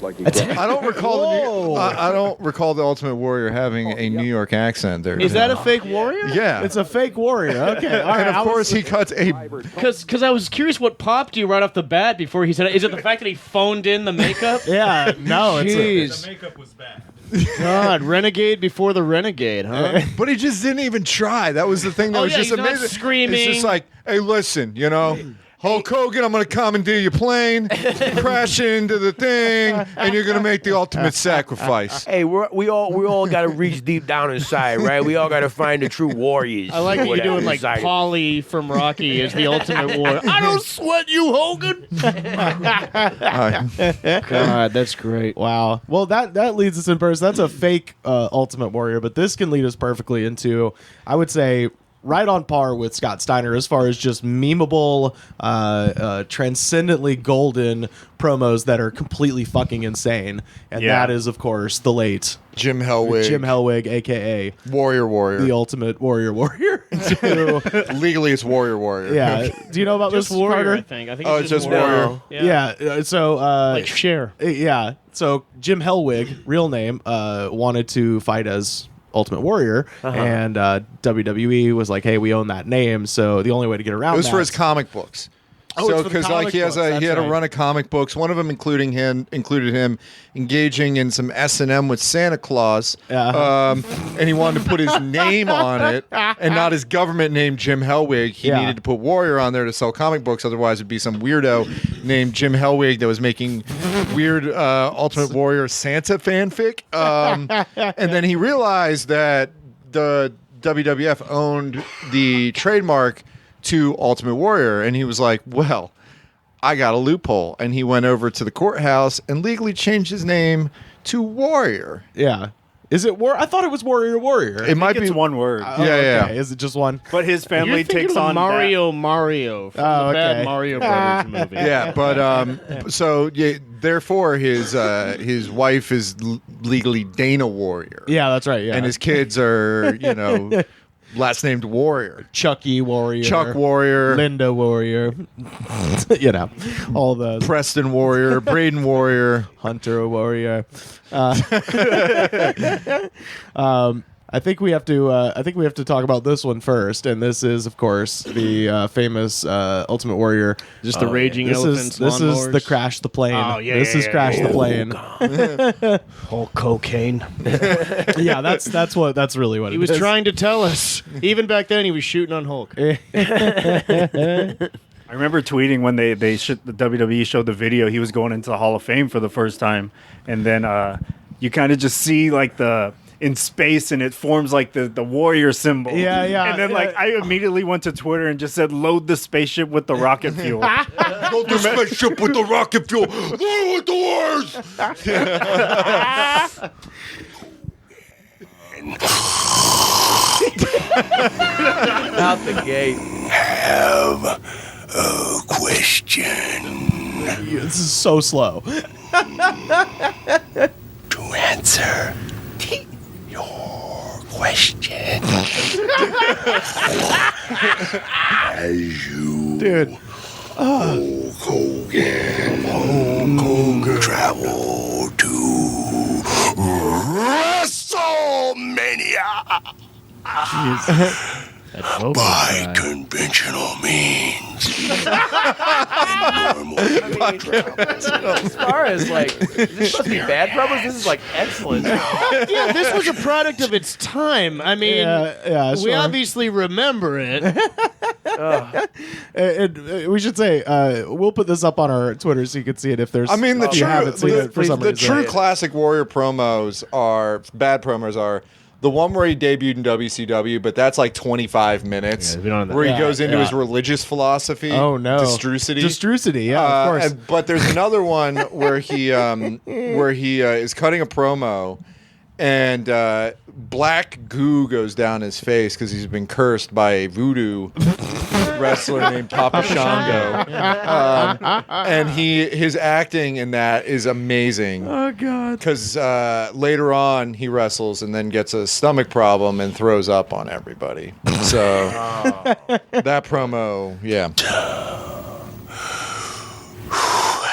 I don't recall. I don't recall the Ultimate Warrior having a New York accent. There Is that a fake warrior? Yeah, it's a fake warrior. Okay, all right. And of course, he cuts a. Because I was curious what popped you right off the bat before he said it. Is it the fact that he phoned in the makeup? Yeah, no, Jeez. The makeup was bad. God, renegade before the renegade, huh? But he just didn't even try. That was the thing that was just he's not amazing. screaming. It's just like, hey, listen, Hulk Hogan, I'm going to commandeer your plane, crash into the thing, and you're going to make the ultimate sacrifice. Hey, we all got to reach deep down inside, right? We all got to find the true warriors. I like that you're doing like inside. Paulie from Rocky is the ultimate warrior. I don't sweat you, Hogan. God, that's great. Wow. Well, that leads us in person. That's a fake Ultimate Warrior, but this can lead us perfectly into, I would say, right on par with Scott Steiner as far as just memeable, transcendently golden promos that are completely fucking insane. And that is, of course, the late Jim Hellwig, a.k.a. Warrior. The Ultimate Warrior. Legally, it's Warrior. Yeah. Do you know about just this, warrior, Carter? I think. Oh, it's just Warrior. Yeah. So, like Cher. Yeah. So Jim Hellwig, real name, wanted to fight as Ultimate Warrior, and WWE was like, "Hey, we own that name, so the only way to get around It was that for his comic books." Oh, so it's for the because like he comic had books, a run of comic books. One of them included him engaging in some S&M with Santa Claus, and he wanted to put his name on it and not his government name, Jim Hellwig. He needed to put Warrior on there to sell comic books. Otherwise, it'd be some weirdo named Jim Hellwig that was making weird Ultimate Warrior Santa fanfic. And then he realized that the WWF owned the trademark to Ultimate Warrior, and he was like, well, I got a loophole. And he went over to the courthouse and legally changed his name to Warrior. Yeah. Is it War? I thought it was Warrior. It might be one word. Yeah. Is it just one? But his family You're thinking takes of on Mario from the bad okay. Mario Brothers movie. Yeah, but so therefore his wife is legally Dana Warrior. Yeah, that's right. Yeah, and his kids are last named Warrior. Chucky Warrior, Chuck Warrior, Linda Warrior, all those. Preston Warrior, Braden Warrior, Hunter Warrior. I think we have to talk about this one first, and this is, of course, the famous Ultimate Warrior. Just the raging elephants. This is the Crash the Plane. Oh, yeah, this is Crash the Plane. Whole cocaine. Yeah, that's really what He it was is. trying to tell us. Even back then, he was shooting on Hulk. I remember tweeting when the WWE showed the video. He was going into the Hall of Fame for the first time, and then you kind of just see like in space, and it forms like the warrior symbol. Yeah. And then I immediately went to Twitter and just said, "Load the spaceship with the rocket fuel." Load the spaceship with the rocket fuel. Load with the wars. Out the gate. Have a question. This is so slow. To answer your question. question. As you, dude, Hulk Hogan, travel to WrestleMania by conventional means. As far as like, this must be bad promos. This is like excellent. Yeah, this was a product of its time. I mean, we sure. obviously remember it. And we should say we'll put this up on our Twitter so you can see it if there's. I mean, if you haven't seen it for some the reason. true classic Warrior promos are bad promos are the one where he debuted in WCW, but that's like 25 minutes, where he goes into his religious philosophy. Oh no, Destrucity, yeah, of course. But there's another one where he is cutting a promo, and black goo goes down his face because he's been cursed by a voodoo wrestler named Papa Shango. And his acting in that is amazing. Oh god! Because later on he wrestles and then gets a stomach problem and throws up on everybody. So that promo, yeah.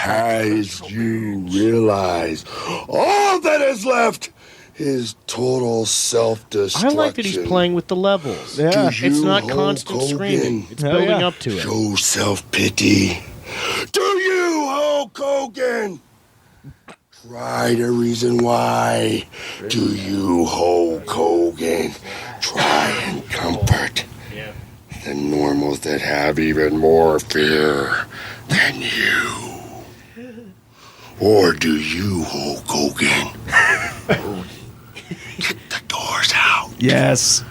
As you realize, all that is left is total self-destruction. I like that he's playing with the levels. Yeah. It's not constant screaming. It's building up to it. Show self-pity. Do you, Hulk Hogan? Try to reason why. Do you, Hulk Hogan? Try and comfort the normals that have even more fear than you. Or do you, Hulk Hogan? Kick the doors out. Yes.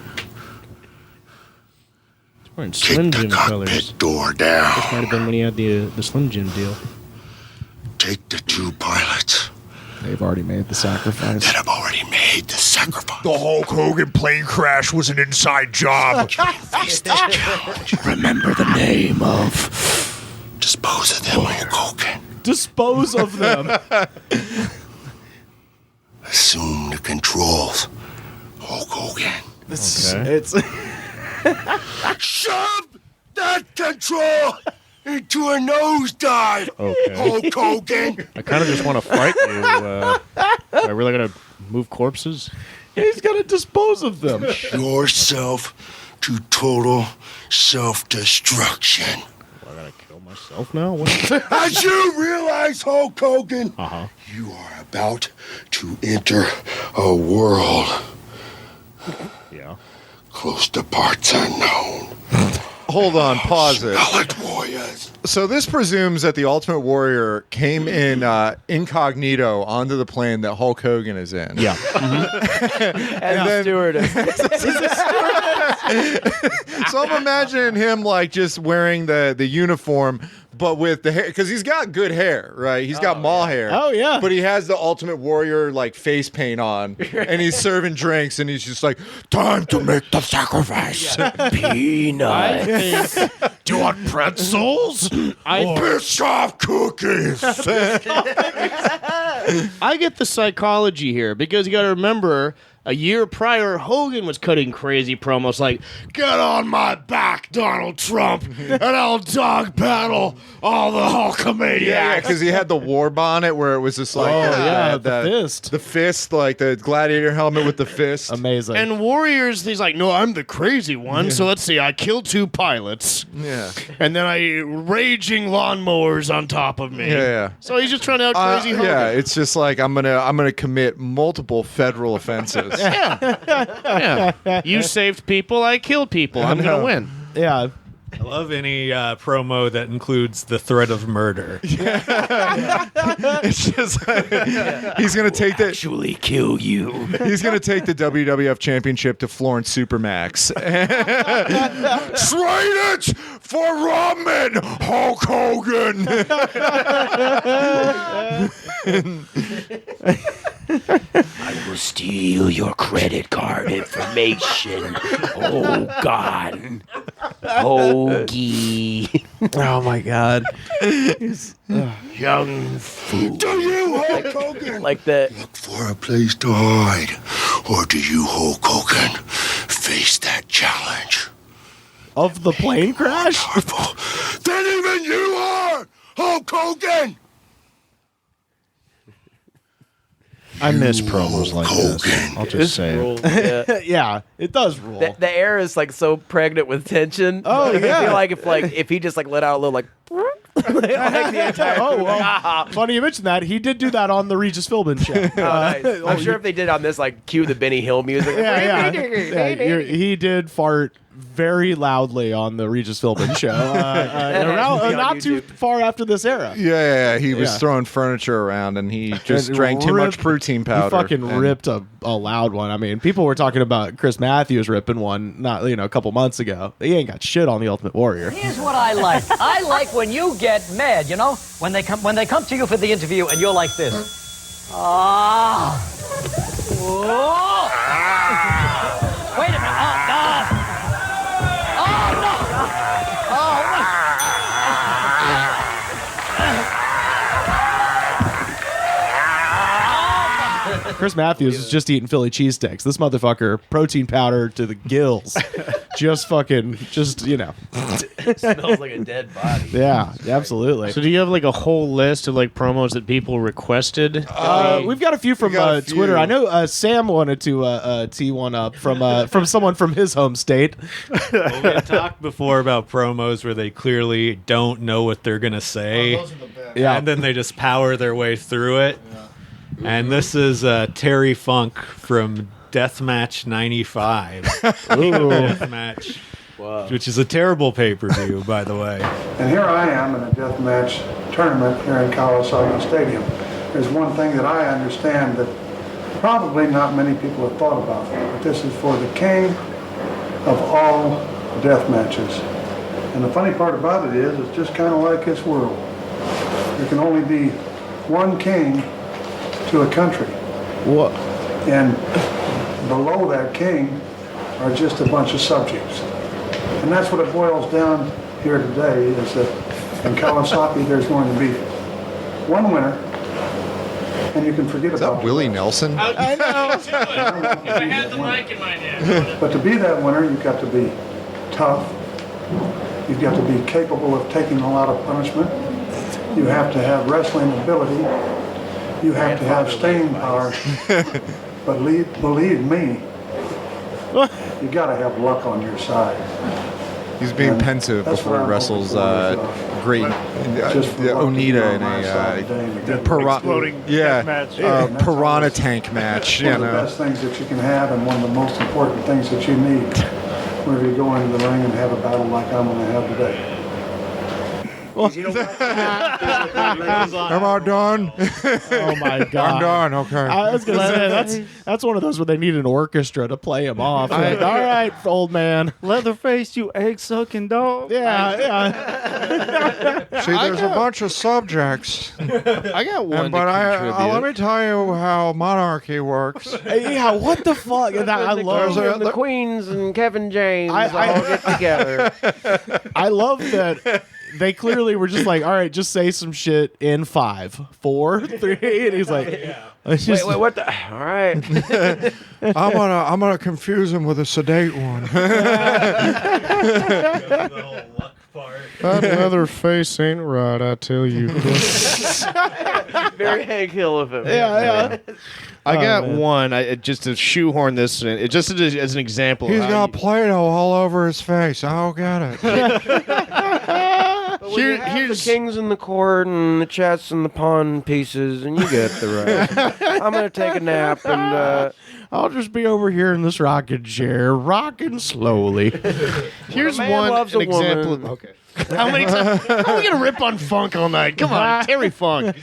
He's wearing Slim Jim colors. Door down. This might have been when he had the Slim Jim deal. Take the two pilots. They've already made the sacrifice. That have already made the sacrifice. The Hulk Hogan plane crash was an inside job. Face this challenge. Remember the name of. Dispose of them, Hulk Hogan. Dispose of them. Assume the controls, Hulk Hogan. It's shove that control into a nosedive, Hulk Hogan. I kind of just want to fight you. Am I really going to move corpses? He's got to dispose of them. Yourself to total self-destruction. I gotta kill myself now? As you realize, Hulk Hogan, you are about to enter a world close to parts unknown. Hold on, pause it. Warriors. So this presumes that the Ultimate Warrior came in incognito onto the plane that Hulk Hogan is in. Yeah. And then stewardess. So I'm imagining him like just wearing the uniform, but with the hair, because he's got good hair, right? He's got mall hair. Oh, yeah. But he has the Ultimate Warrior like face paint on, and he's serving drinks, and he's just like, time to make the sacrifice. Peanut. Do you want pretzels? Biscoff cookies. I get the psychology here because you got to remember a year prior, Hogan was cutting crazy promos like, Get on my back, Donald Trump, and I'll dog battle all the Hulkamaniacs. Yeah, because he had the war bonnet where it was just like, the fist. The fist, like the gladiator helmet with the fist. Amazing. And Warriors, he's like, no, I'm the crazy one. So let's see, I killed 2 pilots. Yeah. And then I raging lawnmowers on top of me. Yeah. So he's just trying to out crazy Hogan. Yeah, it's just like I'm gonna commit multiple federal offenses. Yeah. You saved people, I killed people. I'm going to win. Yeah. I love any promo that includes the threat of murder. It's just like, he's gonna take the Actually kill you. He's gonna take the WWF Championship to Florence Supermax. Trade it for ramen, Hulk Hogan. I will steal your credit card information. Oh, God. Hoagie. Oh, my God. Young fool. Do you, Hulk Hogan? Like that. Look for a place to hide. Or do you, Hulk Hogan, face that challenge. Of the plane crash? Than even you are, Hulk Hogan. I miss promos like this. I'll just say it. Yeah. It does rule. The air is like so pregnant with tension. Oh, Like, yeah. I feel like if he just like let out a little like. like the entire Oh, well, funny you mentioned that. He did do that on the Regis Philbin show. Nice. I'm sure if they did on this, like, cue the Benny Hill music. He did fart very loudly on the Regis Philbin show. Not too far after this era. Yeah. He was Yeah. throwing furniture around, and he just And drank too much ripped- protein powder. He fucking and- ripped a loud one. I mean, people were talking about Chris Matthews ripping one, not a couple months ago. He ain't got shit on the Ultimate Warrior. Here's what I like. I like when you get mad, when they come to you for the interview and you're like this. Ah. Whoa. Wait a minute. Oh, God. Oh, no. Chris Matthews is just eating Philly cheesesteaks. This motherfucker, protein powder to the gills. Just Smells like a dead body. Yeah, absolutely. So do you have like a whole list of like promos that people requested? We've got a few from Twitter. I know Sam wanted to tee one up from someone from his home state. Well, we had talked before about promos where they clearly don't know what they're going to say. Yeah. And then they just power their way through it. And this is Terry Funk from Deathmatch 95. King of Deathmatch. Wow. Which is a terrible pay-per-view, by the way. And here I am in a deathmatch tournament here in Kawasaki Stadium. There's one thing that I understand that probably not many people have thought about, but this is for the king of all death matches. And the funny part about it is, it's just kind of like this world. There can only be one king to a country. What? And below that king are just a bunch of subjects. And that's what it boils down here today, is that in Kawasaki there's going to be one winner, and you can forget about it. Willie Nelson? I know. If I had the mic in my hand. But to be that winner, you've got to be tough. You've got to be capable of taking a lot of punishment. You have to have wrestling ability. You have to have staying power. But believe me, you got to have luck on your side. He's being And pensive that's before what he I'm wrestled hoping great Just for Onita in my side today. Exploding death match. piranha tank match. One of the best things that you can have, and one of the most important things that you need whenever you go into the ring and have a battle like I'm going to have today. Am I done? Oh my god! I'm done. Okay. I was gonna say that's one of those where they need an orchestra to play him off. Like, all right, old man. Leatherface, you egg-sucking dog. Yeah. See, there's a bunch of subjects. I got one. But to contribute. let me tell you how monarchy works. Yeah, what the fuck? I love the Queens and Kevin James I all get together. I love that they clearly were just like, all right, just say some shit in 5, 4, 3, and he's like, it's just, Wait, what the? All right. I'm gonna confuse him with a sedate one. That Leatherface ain't right, I tell you. Very Hank Hill of him. Yeah. I got man. one. Just to shoehorn this in, just as an example. He's of got Play-Doh all over his face. I don't get it. Here's the kings in the court and the chess and the pawn pieces, and you get the rest. I'm gonna take a nap and. I'll just be over here in this rocking chair, rocking slowly. Here's man one loves an a woman. example. Okay. How many times? How are we gonna rip on Funk all night? Come on, Terry Funk.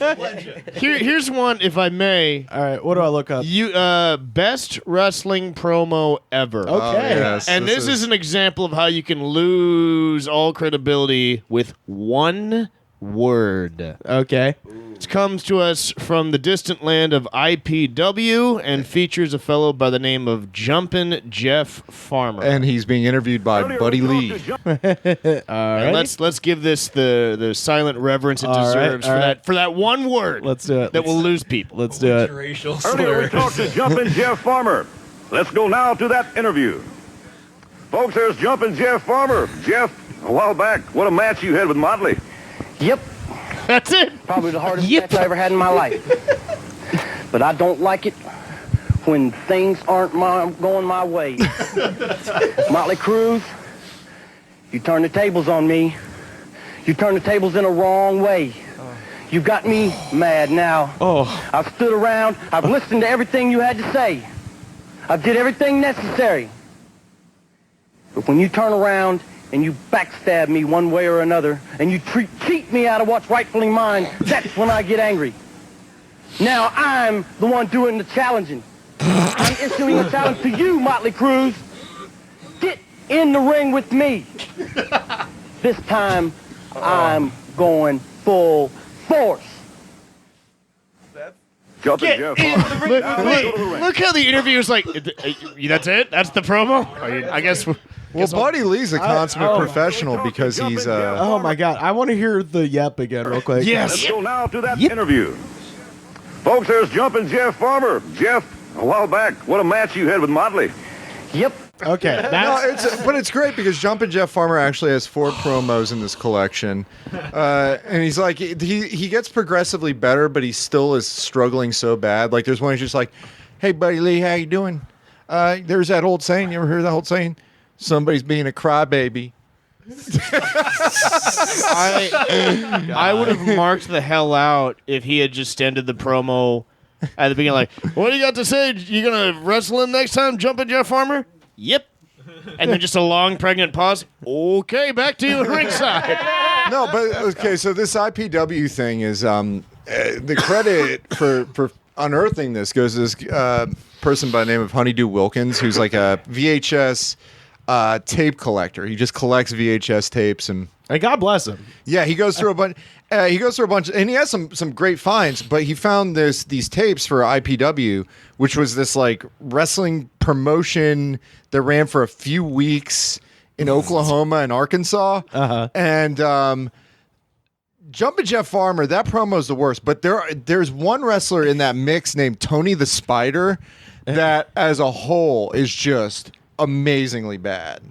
Here's one, if I may. All right, what do I look up? You best wrestling promo ever. Okay. Oh, yes, And this is an example of how you can lose all credibility with one word. Okay. It comes to us from the distant land of IPW and features a fellow by the name of Jumpin' Jeff Farmer. And he's being interviewed by Buddy Lee. And let's give this the silent reverence it All right, deserves all right. for that one word. Let's do it. That will lose people. Let's do it. Racial Earlier we talked to Jumpin' Jeff Farmer. Let's go now to that interview. Folks, there's Jumpin' Jeff Farmer. Jeff, a while back, what a match you had with Motley. Yep. That's it. Probably the hardest match I ever had in my life. But I don't like it when things aren't going my way. Motley Cruz, you turn the tables on me. You turn the tables in a wrong way. You got me mad now. I've stood around. I've listened to everything you had to say. I did everything necessary. But when you turn around and you backstab me one way or another, and you cheat me out of what's rightfully mine, that's when I get angry. Now I'm the one doing the challenging. I'm issuing a challenge to you, Motley Cruz. Get in the ring with me. This time, I'm going full force. Look how the interview is like, that's it? That's the promo? I guess... Well, Buddy Lee's a consummate professional because he's... Oh, my God. I want to hear the yep again real quick. Let's go now to that interview. Folks, there's Jumpin' Jeff Farmer. Jeff, a while back, what a match you had with Motley. Yep. Okay. But it's great because Jumpin' Jeff Farmer actually has 4 promos in this collection. And he's like, he gets progressively better, but he still is struggling so bad. Like, there's one he's just like, hey, Buddy Lee, how you doing? There's that old saying. You ever heard that old saying? Somebody's being a crybaby. I would have marked the hell out if he had just ended the promo at the beginning like, what do you got to say? You going to wrestle him next time, Jumpin' Jeff Farmer? Yep. And then just a long pregnant pause. Okay, back to you at ringside. No, but okay, so this IPW thing is the credit for unearthing this goes to this person by the name of Honeydew Wilkins, who's like a VHS tape collector. He just collects VHS tapes, and God bless him. Yeah, he goes through a bunch. And he has some great finds. But he found these tapes for IPW, which was this like wrestling promotion that ran for a few weeks in Oklahoma and Arkansas. And Jumpin' Jeff Farmer, that promo is the worst. But there's one wrestler in that mix named Tony the Spider that, as a whole, is just amazingly bad.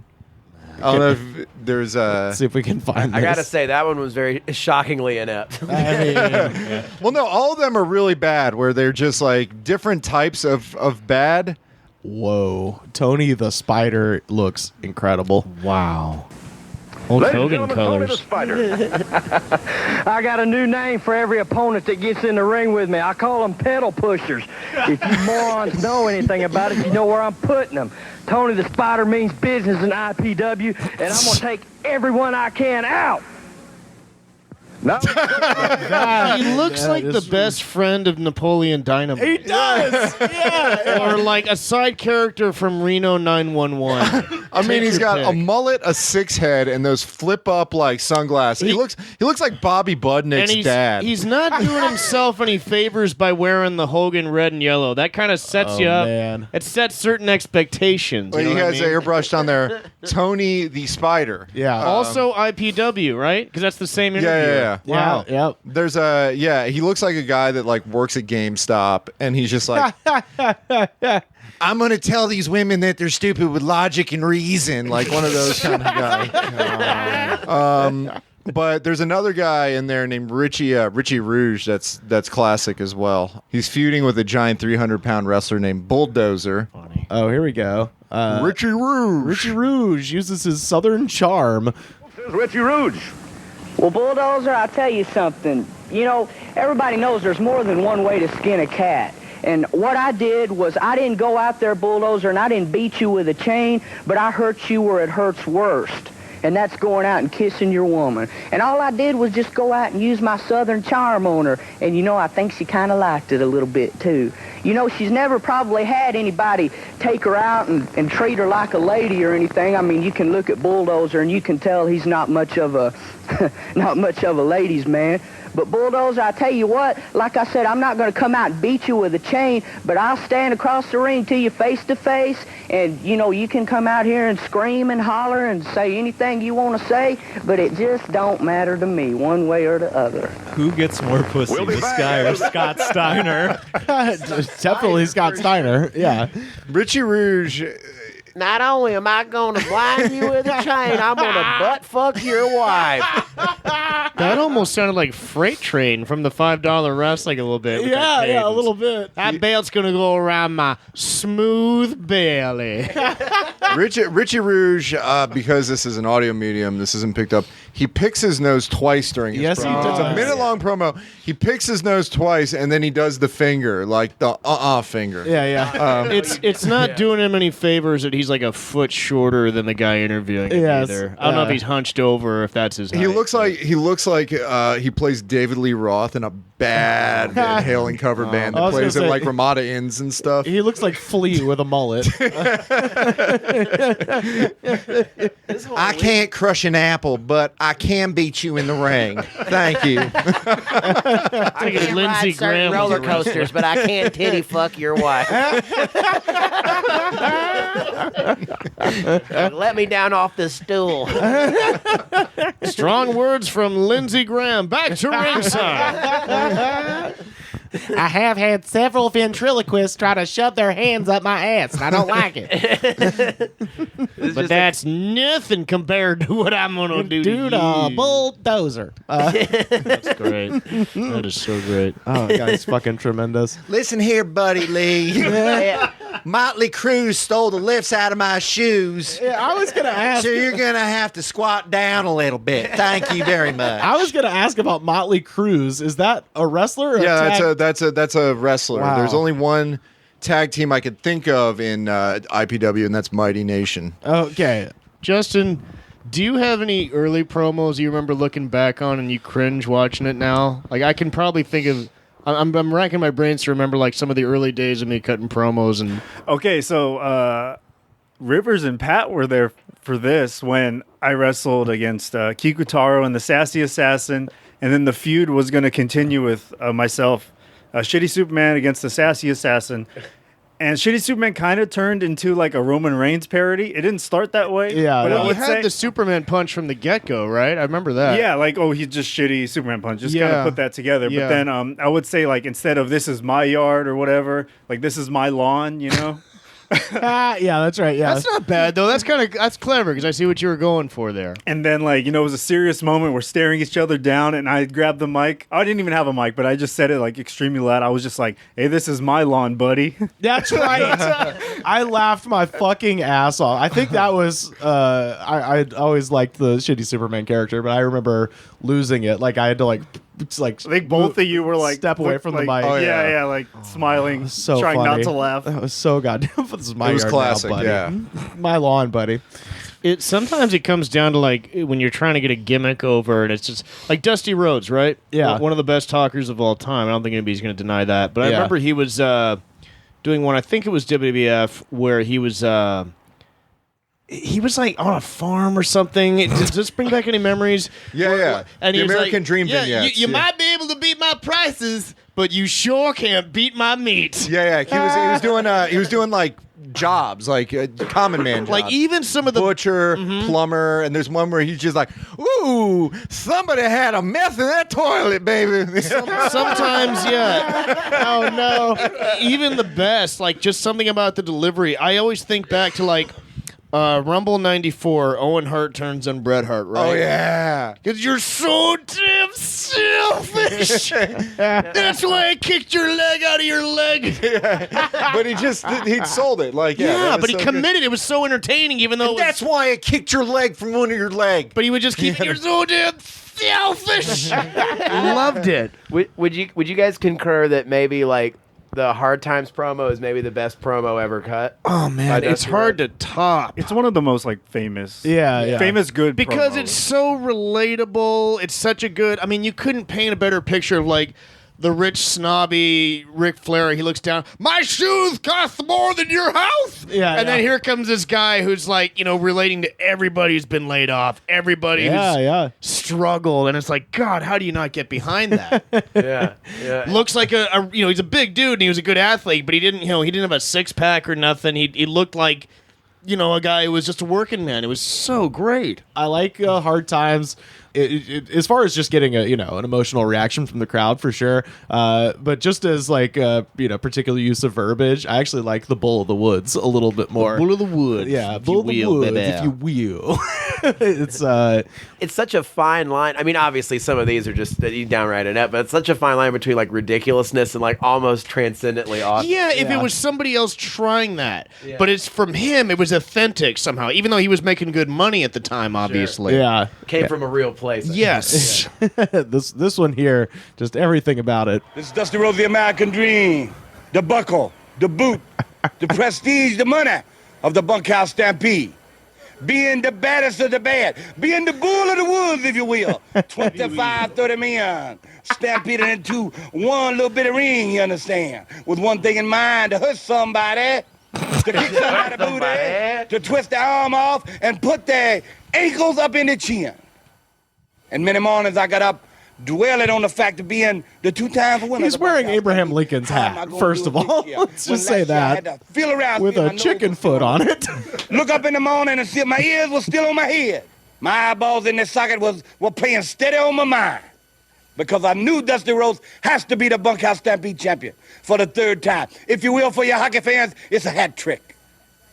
I don't know if there's Let's see if we can find this. I gotta say, that one was very shockingly inept. Well, no, all of them are really bad, where they're just like different types of bad. Whoa. Tony the Spider looks incredible. Wow. Old Hogan colors. I got a new name for every opponent that gets in the ring with me. I call them pedal pushers. If you morons know anything about it, you know where I'm putting them. Tony the Spider means business in IPW, and I'm going to take everyone I can out. No. He looks like the best friend of Napoleon Dynamite. He does. Yeah. Or like a side character from Reno 911. I mean, he's got a mullet, a 6-head, and those flip up like sunglasses. He looks like Bobby Budnick's dad. He's not doing himself any favors by wearing the Hogan red and yellow. That kind of sets you up. Man. It sets certain expectations. Well, you know he what has I mean? airbrushed on there. Tony the Spider. Yeah. Also IPW, right? Because that's the same interview. Yeah. Wow. Yeah. There's he looks like a guy that like works at GameStop, and he's just like, I'm gonna tell these women that they're stupid with logic and reason, like one of those kind of guys. But there's another guy in there named Richie Rouge that's classic as well. He's feuding with a giant 300-pound wrestler named Bulldozer. Oh, here we go. Richie Rouge. Richie Rouge uses his southern charm. Richie Rouge. Well, Bulldozer, I'll tell you something. You know, everybody knows there's more than one way to skin a cat. And what I did was I didn't go out there, Bulldozer, and I didn't beat you with a chain, but I hurt you where it hurts worst. And that's going out and kissing your woman. And all I did was just go out and use my southern charm on her. And, you know, I think she kind of liked it a little bit, too. You know, she's never probably had anybody take her out and treat her like a lady or anything. I mean, you can look at Bulldozer and you can tell he's not much of a ladies' man. But Bulldozer, I tell you what, like I said, I'm not going to come out and beat you with a chain, but I'll stand across the ring to you face to face, and, you know, you can come out here and scream and holler and say anything you want to say, but it just don't matter to me one way or the other. Who gets more pussy, this guy or Scott Steiner? Definitely Scott Steiner. Yeah. Richie Rouge Not only am I going to blind you with a chain, I'm going to butt fuck your wife. That almost sounded like Freight Train from the $5 Wrestling a little bit. with that Yeah, a cadence. little bit. That belt's going to go around my smooth belly. Richie Rouge, because this is an audio medium, this isn't picked up. He picks his nose twice during his Yes, he promo. does. It's a minute-long promo. He picks his nose twice, and then he does the finger, like the finger. Yeah. It's not doing him any favors that he's like a foot shorter than the guy interviewing him Yes. either. I don't know if he's hunched over or if that's his height. He looks like he plays David Lee Roth in a bad Van Halen cover band I that was plays gonna at say- like Ramada Inns and stuff. He looks like Flea with a mullet. I can't crush an apple, but I can beat you in the ring. Thank you. I Thinking can't Lindsey ride certain Graham was roller a wrestler. coasters, but I can titty fuck your wife. Let me down off this stool. Strong words from Lindsey Graham. Back to ringside. I have had several ventriloquists try to shove their hands up my ass, and I don't like it. But that's nothing compared to what I'm going to do Dude, to a you. bulldozer. That's great. That is so great. Oh, guy's fucking tremendous. Listen here, Buddy Lee. Motley Crue stole the lifts out of my shoes. Yeah, I was gonna ask. So you're gonna have to squat down a little bit. Thank you very much. I was gonna ask about Motley Crue. Is that a wrestler? Or Yeah, a tag? that's a wrestler. Wow. There's only one tag team I could think of in IPW, and that's Mighty Nation. Okay. Justin, do you have any early promos you remember looking back on and you cringe watching it now? Like, I can probably think of... I'm racking my brains to remember, like, some of the early days of me cutting promos and... Okay, so Rivers and Pat were there for this when I wrestled against Kikutaro and the Sassy Assassin, and then the feud was going to continue with myself, Shitty Superman against the Sassy Assassin. And Shitty Superman kind of turned into like a Roman Reigns parody. It didn't start that way. Yeah, but yeah. I You would had say, the Superman punch from the get-go, right? I remember that. yeah, like, oh, he's just shitty Superman punch. Just kind Yeah. of put that together. Yeah. But then I would say, like, instead of this is my yard or whatever, like, this is my lawn, you know? Yeah, that's right. Yeah. That's not bad, though. That's clever, because I see what you were going for there. And then, like, you know, it was a serious moment. We're staring each other down, and I grabbed the mic. I didn't even have a mic, but I just said it, like, extremely loud. I was just like, hey, this is my lawn, buddy. That's right. I laughed my fucking ass off. I think that was I always liked the Shitty Superman character, but I remember losing it. Like I had to like I think both of you were like step away from the like, mic. yeah, like smiling, So trying funny. not to laugh. That was so goddamn. This is my It was yard classic, now, buddy. yeah. My lawn, buddy. Sometimes it comes down to like when you're trying to get a gimmick over, and it's just like Dusty Rhodes, right? Yeah. One of the best talkers of all time. I don't think anybody's going to deny that. But I Yeah. remember he was doing one. I think it was WWF where he was like on a farm or something. Does this bring back any memories? Yeah. And The he was American like, Dream yeah, vignettes. You Yeah. might be able to beat my prices, but you sure can't beat my meat. Yeah. He was doing like jobs, like common man jobs. Like even some of the butcher, plumber, and there's one where he's just like, "Ooh, somebody had a meth in that toilet, baby." Sometimes, yeah. Oh no. Even the best, like just something about the delivery. I always think back to like Rumble '94. Owen Hart turns on Bret Hart, right? Oh yeah. Because you're so damn selfish. That's why I kicked your leg out of your leg. But he sold it. Like that but was he so committed. It was so entertaining, even though good. That's why I kicked your leg from under your leg. But he would just keep. You're so damn selfish. Loved it. Would you guys concur that maybe like the Hard Times promo is maybe the best promo ever cut? Oh man, it's hard to top. It's one of the most like famous, Yeah. famous good Because promos. it's so relatable. It's such a good. I mean, you couldn't paint a better picture of like the rich, snobby Ric Flair. He looks down. My shoes cost more than your house. Yeah, and then yeah. here comes this guy who's like, relating to everybody who's been laid off, everybody who's struggled, and it's like, God, how do you not get behind that? Yeah. Looks like he's a big dude and he was a good athlete, but he didn't have a six pack or nothing. He looked like, a guy who was just a working man. It was so great. I like Hard Times. as far as just getting an emotional reaction from the crowd for sure. But just as like particular use of verbiage, I actually like the Bull of the Woods a little bit more. Bull of the Woods, yeah, Bull of the Woods, if you will. It's such a fine line. I mean, obviously, some of these are just downright inept, but it's such a fine line between like ridiculousness and like almost transcendently awesome. Yeah, if it was somebody else trying that, but it's from him, it was authentic somehow. Even though he was making good money at the time, obviously. Yeah, came from a real place. Yes. This one here, just everything about it. This is Dusty Rhodes, the American dream, the buckle, the boot, the prestige, the money of the Bunkhouse Stampede. Being the baddest of the bad. Being the bull of the woods, if you will. 25, 30 men. Stampeded into one little bit of ring, you understand? With one thing in mind, to hurt somebody, to kick somebody's booty, to twist their arm off, and put their ankles up in the chin. And many mornings I got up dwelling on the fact of being the two-time winner. He's wearing Abraham Lincoln's hat, first of all. Let's just say that. Feel around with a chicken foot on it. Look up in the morning and see if my ears were still on my head. My eyeballs in the socket were playing steady on my mind. Because I knew Dusty Rhodes has to be the Bunkhouse Stampede champion for the third time. If you will, for your hockey fans, it's a hat trick.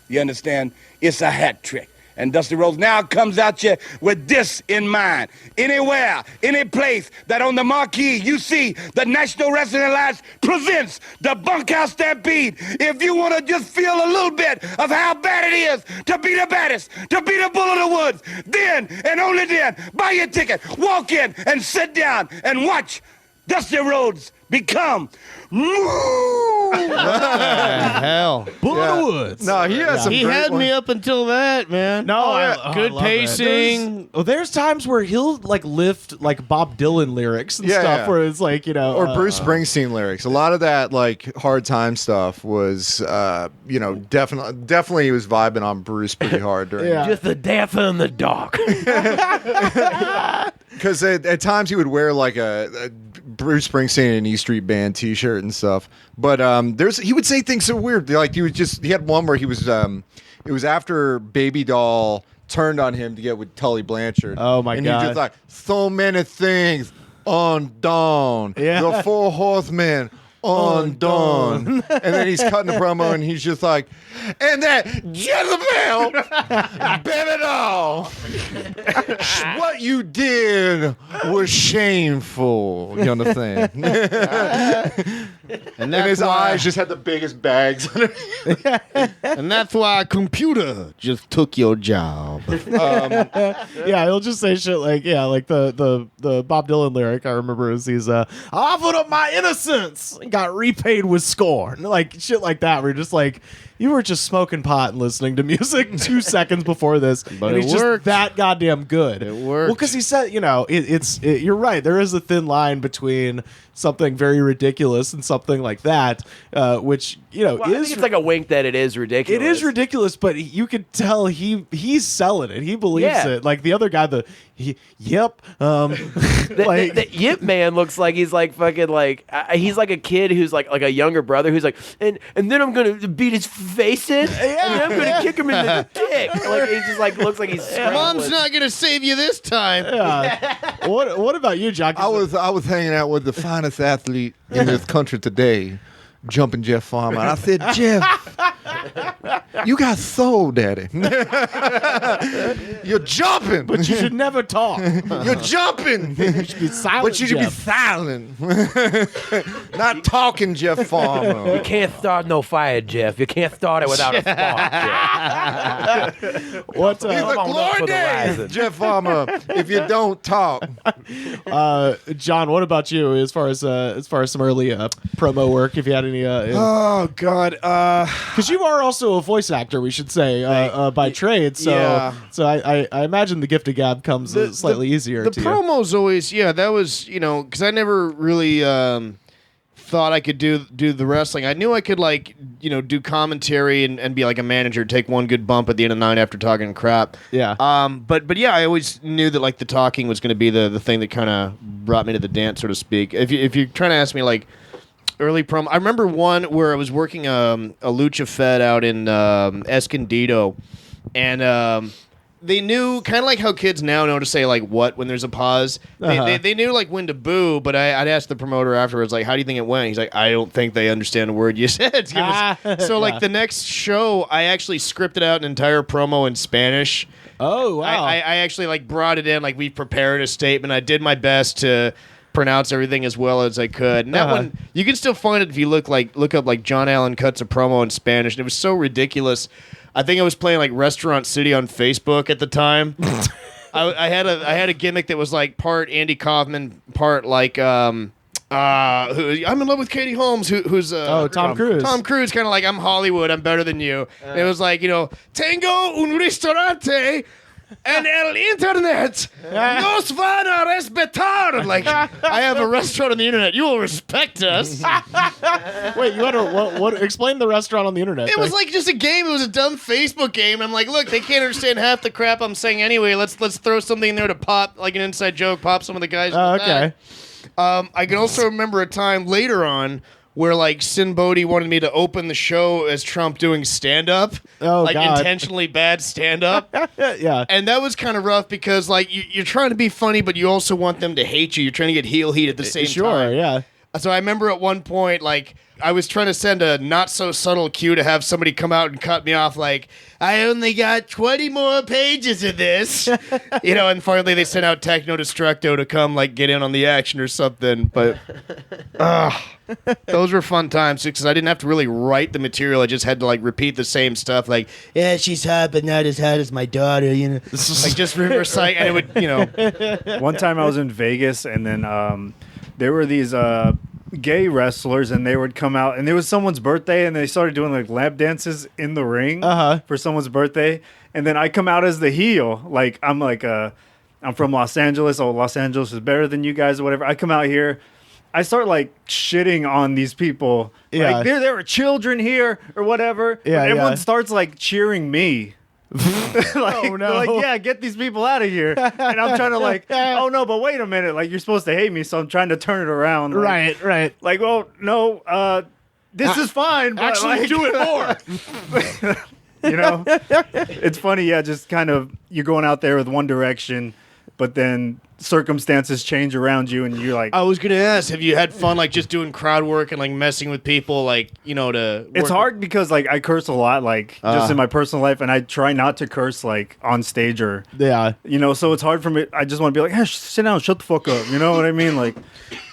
You understand? It's a hat trick. And Dusty Rhodes now comes at you with this in mind. Anywhere, any place that on the marquee you see the National Wrestling Alliance presents the Bunkhouse Stampede. If you want to just feel a little bit of how bad it is to be the baddest, to be the bull of the woods, then and only then, buy your ticket, walk in and sit down and watch Dusty Rhodes become hell, Bull of the Woods. No, he has some. He great had ones. me up until that, man. No, good I love pacing. it. There's times where he'll like lift like Bob Dylan lyrics and stuff, where it's like or Bruce Springsteen lyrics. A lot of that like hard time stuff was definitely he was vibing on Bruce pretty hard during. Just the death in the dark. Because at times he would wear like a Bruce Springsteen and E Street Band T-shirt and stuff, but he would say things so weird. Like he had one where he was it was after Baby Doll turned on him to get with Tully Blanchard. Oh my and god! And he just like so many things undone. Yeah. The Four Horsemen undone. And then he's cutting the promo and he's just like, and that Jezebel, baby doll, what you did was shameful. You understand? And his eyes just had the biggest bags. And that's why a computer just took your job. Yeah, he'll just say shit like the Bob Dylan lyric I remember is he's I offered up my innocence and got repaid with scorn. Like shit like that, where you're just like, you were just smoking pot and listening to music 2 seconds before this, But and it he's worked. just that goddamn good. It worked. Well, because he said, you're right. There is a thin line between something very ridiculous and something like that, which I think it's like a wink that it is ridiculous. It is ridiculous, but you could tell he's selling it. He believes it. Like the other guy, The Yip Man looks like he's like fucking like he's like a kid who's like a younger brother who's like and then I'm gonna beat his face in and then I'm gonna kick him in the dick. Like he just like looks like he's Mom's not gonna save you this time. Yeah. What about you, John? I was hanging out with the finest athlete in this country today, Jumping Jeff Farmer. And I said, Jeff, you got soul, Daddy. You're jumping, but you should never talk. You're jumping. You should be silent. But you should be silent. Not talking, Jeff Farmer. You can't start no fire, Jeff. You can't start it without a spark, Jeff. What? He's a glory days, Jeff Farmer. If you don't talk, John, what about you? As far as some early promo work, if you had any. Oh God, because you are also a voice actor, we should say, by trade. So, so I imagine the gift of gab comes slightly easier. The to promos always, that was because I never really thought I could do the wrestling. I knew I could do commentary and be like a manager, take one good bump at the end of the night after talking crap. Yeah. But yeah, I always knew that like the talking was going to be the thing that kind of brought me to the dance, so to speak. If you're trying to ask me like early promo, I remember one where I was working a lucha fed out in Escondido, and they knew kind of like how kids now know to say like what when there's a pause. They knew like when to boo, but I'd ask the promoter afterwards like, how do you think it went? He's like, I don't think they understand a word you said. So like the next show, I actually scripted out an entire promo in Spanish. Oh wow! I actually like brought it in, like we prepared a statement. I did my best to pronounce everything as well as I could. And that one, you can still find it if you look up like John Allen cuts a promo in Spanish. And it was so ridiculous. I think I was playing like Restaurant City on Facebook at the time. I had a gimmick that was like part Andy Kaufman, part like I'm in love with Katie Holmes, who's Tom Cruise. Tom Cruise, kind of like I'm Hollywood, I'm better than you. And it was like, tengo un restaurante en el internet. Nos van a respetar. I'm like, I have a restaurant on the internet. You will respect us. Wait, you had what? Explain the restaurant on the internet. It was like just a game. It was a dumb Facebook game. I'm like, look, they can't understand half the crap I'm saying anyway. Let's throw something in there to pop, like an inside joke, pop some of the guys. Okay. I can also remember a time later on where like Sin Bodhi wanted me to open the show as Trump doing stand-up. Oh, like God. intentionally bad stand-up. Yeah. And that was kind of rough because like you're trying to be funny, but you also want them to hate you. You're trying to get heel heat at the same time. Sure, yeah. So I remember at one point, like, I was trying to send a not-so-subtle cue to have somebody come out and cut me off, like, I only got 20 more pages of this. And finally they sent out Techno Destructo to come, like, get in on the action or something. But, those were fun times, because I didn't have to really write the material. I just had to, like, repeat the same stuff, like, yeah, she's hot, but not as hot as my daughter, Like, just recite, and it would, One time I was in Vegas, and then there were these gay wrestlers, and they would come out, and it was someone's birthday, and they started doing like lap dances in the ring for someone's birthday. And then I come out as the heel, like I'm from Los Angeles. Oh, Los Angeles is better than you guys or whatever. I come out here, I start like shitting on these people. Yeah. Like there were children here or whatever. Yeah, but everyone yeah. starts like cheering me. Oh, no. They're like, yeah, get these people out of here. And I'm trying to like, oh no, but wait a minute, like you're supposed to hate me, so I'm trying to turn it around. Like, Right. Like, well, no, this is fine, but Actually, like, do it more. It's funny, yeah, just kind of you're going out there with one direction, but then circumstances change around you, and you're like, I was gonna ask, have you had fun like just doing crowd work and like messing with people, like to? It's hard because like I curse a lot, like just in my personal life, and I try not to curse like on stage or so it's hard for me. I just want to be like, hey, sit down, shut the fuck up. You know what I mean? Like,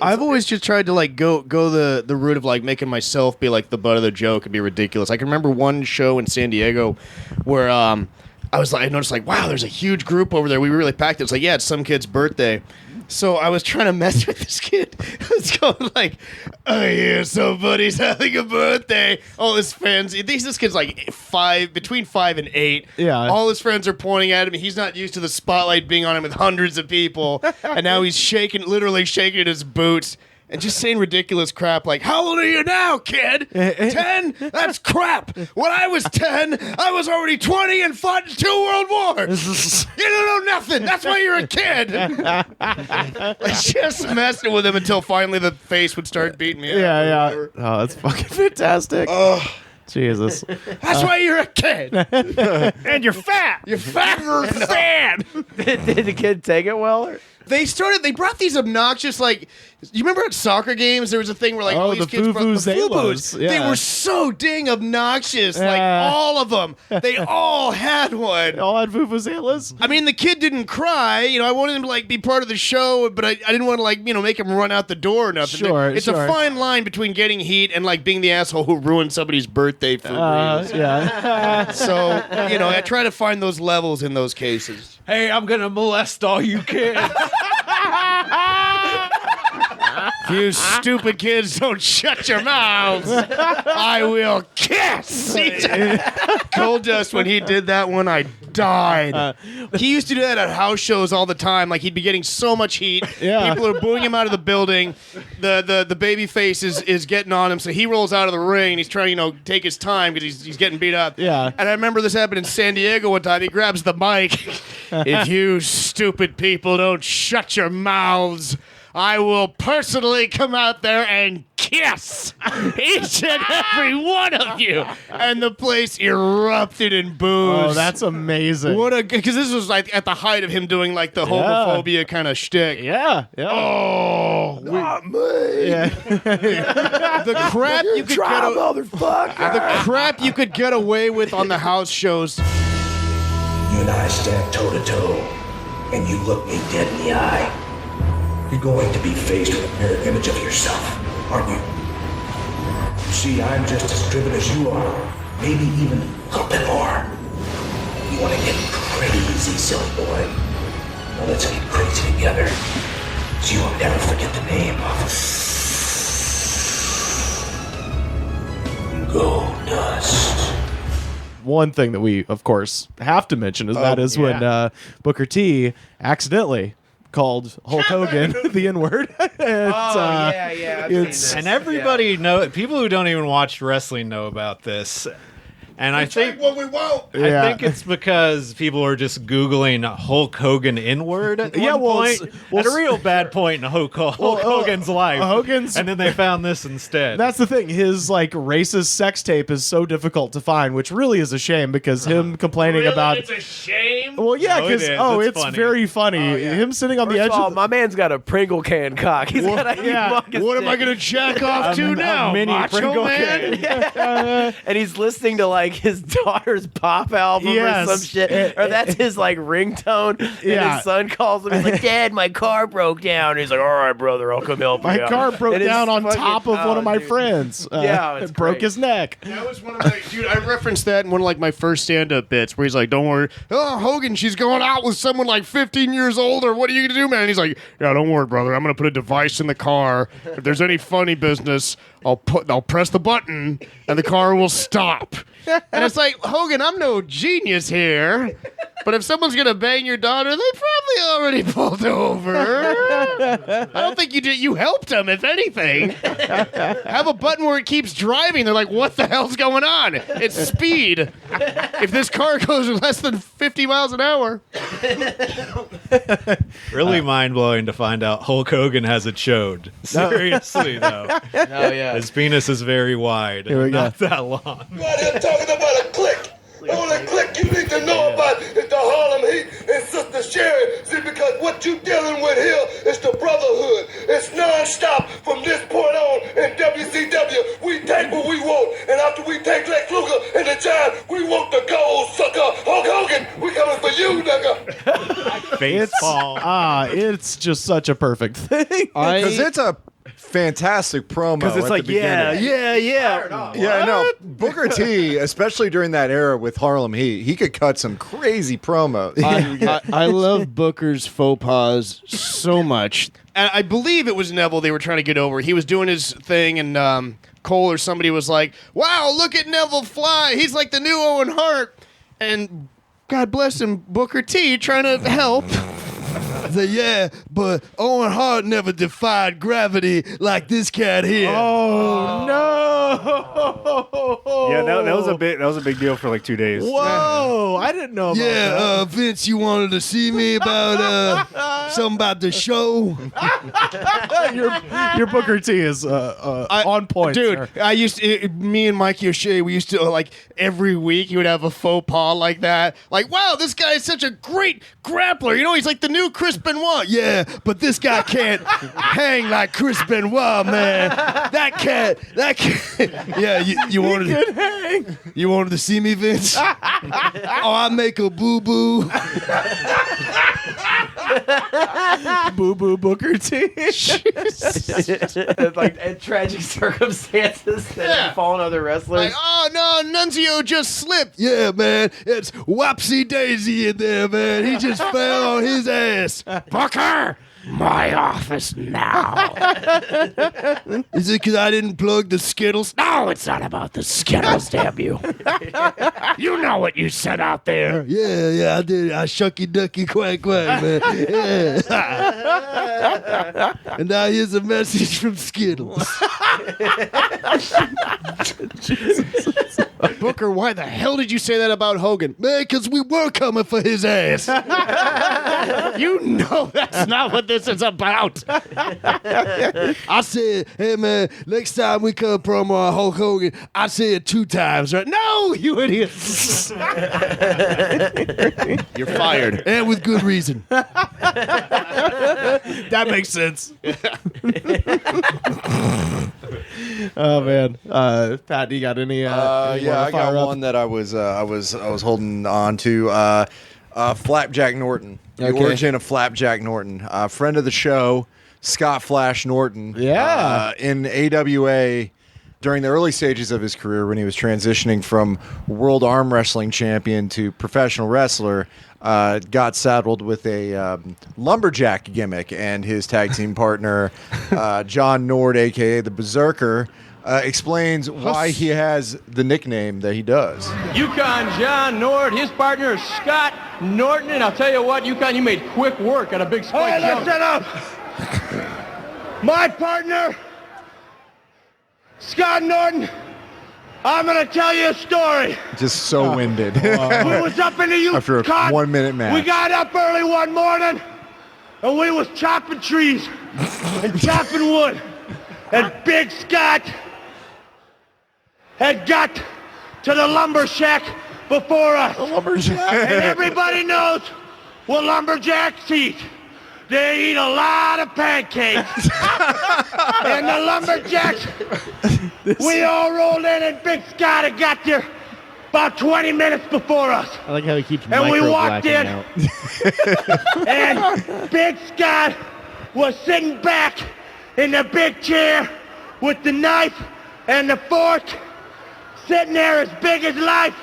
I've always just tried to like go the route of like making myself be like the butt of the joke and be ridiculous. I can remember one show in San Diego where I noticed like, wow, there's a huge group over there. We were really packed. It was like, yeah, it's some kid's birthday. So I was trying to mess with this kid. I was going like, I hear somebody's having a birthday. All his friends, this kid's like between 5 and 8. Yeah. All his friends are pointing at him. He's not used to the spotlight being on him with hundreds of people. And now he's literally shaking in his boots. And just saying ridiculous crap like, how old are you now, kid? 10? That's crap. When I was 10, I was already 20 and fought in 2 world wars. You don't know nothing. That's why you're a kid. I just messing with him until finally the face would start beating me up. Yeah. Oh, that's fucking fantastic. Oh. Jesus. That's why you're a kid. and you're fat. You're fat. You're fat. Did the kid take it well? Or? They brought these obnoxious, like, you remember at soccer games, there was a thing where, like, all these kids brought the Fubus. Yeah. They were so dang obnoxious, like, all of them. They all had one. All had Vuvuzelas? I mean, the kid didn't cry. I wanted him to, like, be part of the show, but I didn't want to, like, make him run out the door or nothing. It's a fine line between getting heat and, like, being the asshole who ruined somebody's birthday for reasons. Yeah. So, I try to find those levels in those cases. Hey, I'm gonna molest all you kids. You stupid kids, don't shut your mouths. I will kiss. Goldust, when he did that one, I died. He used to do that at house shows all the time. Like, he'd be getting so much heat. Yeah. People are booing him out of the building. The baby face is getting on him, so he rolls out of the ring. And he's trying to, take his time because he's getting beat up. Yeah. And I remember this happened in San Diego one time. He grabs the mic. If you stupid people don't shut your mouths, I will personally come out there and kiss kiss, each and every one of you, and the place erupted in boos. Oh, that's amazing. What a because this was like at the height of him doing like the homophobia kind of shtick. Yeah. Oh, Not me. Yeah. the crap you could Try, get motherfucker. the crap you could get away with on the house shows. You and I stand toe to toe, and you look me dead in the eye. You're going to be faced with a mirror image of yourself, aren't you? See, I'm just as driven as you are, maybe even a little bit more. You want to get crazy, silly boy? Well, let's get crazy together, so you will never forget the name of Goldust. One thing that we, of course, have to mention is when Booker T accidentally called Hulk Hogan the N-word. And everybody people who don't even watch wrestling know about this. And I think what we want. I think it's because people are just Googling Hulk Hogan N-word at one point. At a real bad point in Hulk Hogan's life. And then they found this instead. That's the thing. His like racist sex tape is so difficult to find, which really is a shame because him complaining about It's a shame. Well, yeah, No, it because is. it's Funny. very funny. Him sitting on the edge. First of all, my man's got a Pringle can cock. He's got a humongous What am I dick. going to jack off to now? A mini Macho Pringle Man? Yeah. And he's listening to like his daughter's pop album Yes. or some shit, or that's his like ringtone. And Yeah. his son calls him. He's like, "Dad, my car broke down." He's like, "All right, brother, I'll come help My you." car broke And it's down on fucking- top of one of my dude. friends. Yeah, it's it broke great. his neck. That was one of my dude. I referenced that in one of like my first stand-up bits where he's like, "Don't worry, oh Hogan, she's going out with someone like 15 years older. What are you gonna do, man?" And he's like, "Yeah, don't worry, brother. I'm gonna put a device in the car. If there's any funny business, I'll press the button and the car will stop." And it's like, Hogan, I'm no genius here, but if someone's gonna bang your daughter, they probably already pulled over. I don't think you did. You helped them, if anything. Have a button where it keeps driving. They're like, what the hell's going on? It's speed. If this car goes less than 50 miles an hour. Really mind-blowing to find out Hulk Hogan has a chode. Seriously, though. Oh yeah. His penis is very wide. Here we go. Not that long. You out here talking about a clique. The only clique you need to know about is the Harlem Heat and Sister Sherry. See, because what you dealing with here is the brotherhood. It's non-stop from this point on in WCW. We take what we want, and after we take Lex Luger and the Giant, we want the gold sucker. Hulk Hogan, we coming for you, nigga. It's just such a perfect thing. Because it's a fantastic promo. Because it's at like, the beginning. Yeah, no. Booker T, especially during that era with Harlem Heat, he could cut some crazy promo. I love Booker's faux pas so much. And I believe it was Neville they were trying to get over. He was doing his thing, and Cole or somebody was like, "Wow, look at Neville fly. He's like the new Owen Hart." And God bless him, Booker T trying to help. Yeah, but Owen Hart never defied gravity like this cat here. Oh no! Yeah, that was a big deal for like 2 days. Whoa! I didn't know about that. Vince, you wanted to see me about something about the show? Your Booker T is on point, dude. sir. Me and Mikey O'Shea, we used to like every week he would have a faux pas like that. Like, wow, this guy is such a great grappler. You know, he's like the new Chris Benoit. Yeah, but this guy can't hang like Chris Benoit, man. That cat. Yeah, you wanted to hang. You wanted to see me, Vince? Oh, I make a boo boo. Boo boo Booker T. Like tragic circumstances that have fallen other wrestlers. Like, oh no, Nunzio just slipped. Yeah, man, it's Wapsie Daisy in there, man. He just fell on his ass. Booker, my office now. Is it because I didn't plug the Skittles? No, it's not about the Skittles, damn you. You know what you said out there. Yeah, I did. I shucky ducky quack quack, man. Yeah. And now here's a message from Skittles. Booker, why the hell did you say that about Hogan? Man, because we were coming for his ass. You know that's not what this is about. I said, hey, man, next time we cut a promo on Hulk Hogan, I say it 2 times, right? No, you idiot. You're fired. And with good reason. That makes sense. Oh man, Pat, do you got any? Yeah, I got one that I was holding on to. Flapjack Norton, the Okay. origin of Flapjack Norton, friend of the show, Scott Flash Norton. Yeah. In AWA during the early stages of his career, when he was transitioning from world arm wrestling champion to professional wrestler, got saddled with a lumberjack gimmick, and his tag team partner, John Nord, aka the Berserker, explains why he has the nickname that he does. Yukon John Nord, his partner is Scott Norton, and I'll tell you what, Yukon, you made quick work on a big spike Hey, jump. listen up! My partner, Scott Norton, I'm gonna tell you a story. Just so winded. We was up in the Yukon. After a 1-minute match. We got up early one morning, and we was chopping trees and chopping wood. And Big Scott had got to the lumber shack before us. And everybody knows what lumberjacks eat. They eat a lot of pancakes. And the lumberjacks, we all rolled in, and Big Scott had got there about 20 minutes before us. I like how he keeps And we walked in, out. and Big Scott was sitting back in the big chair with the knife and the fork, sitting there as big as life.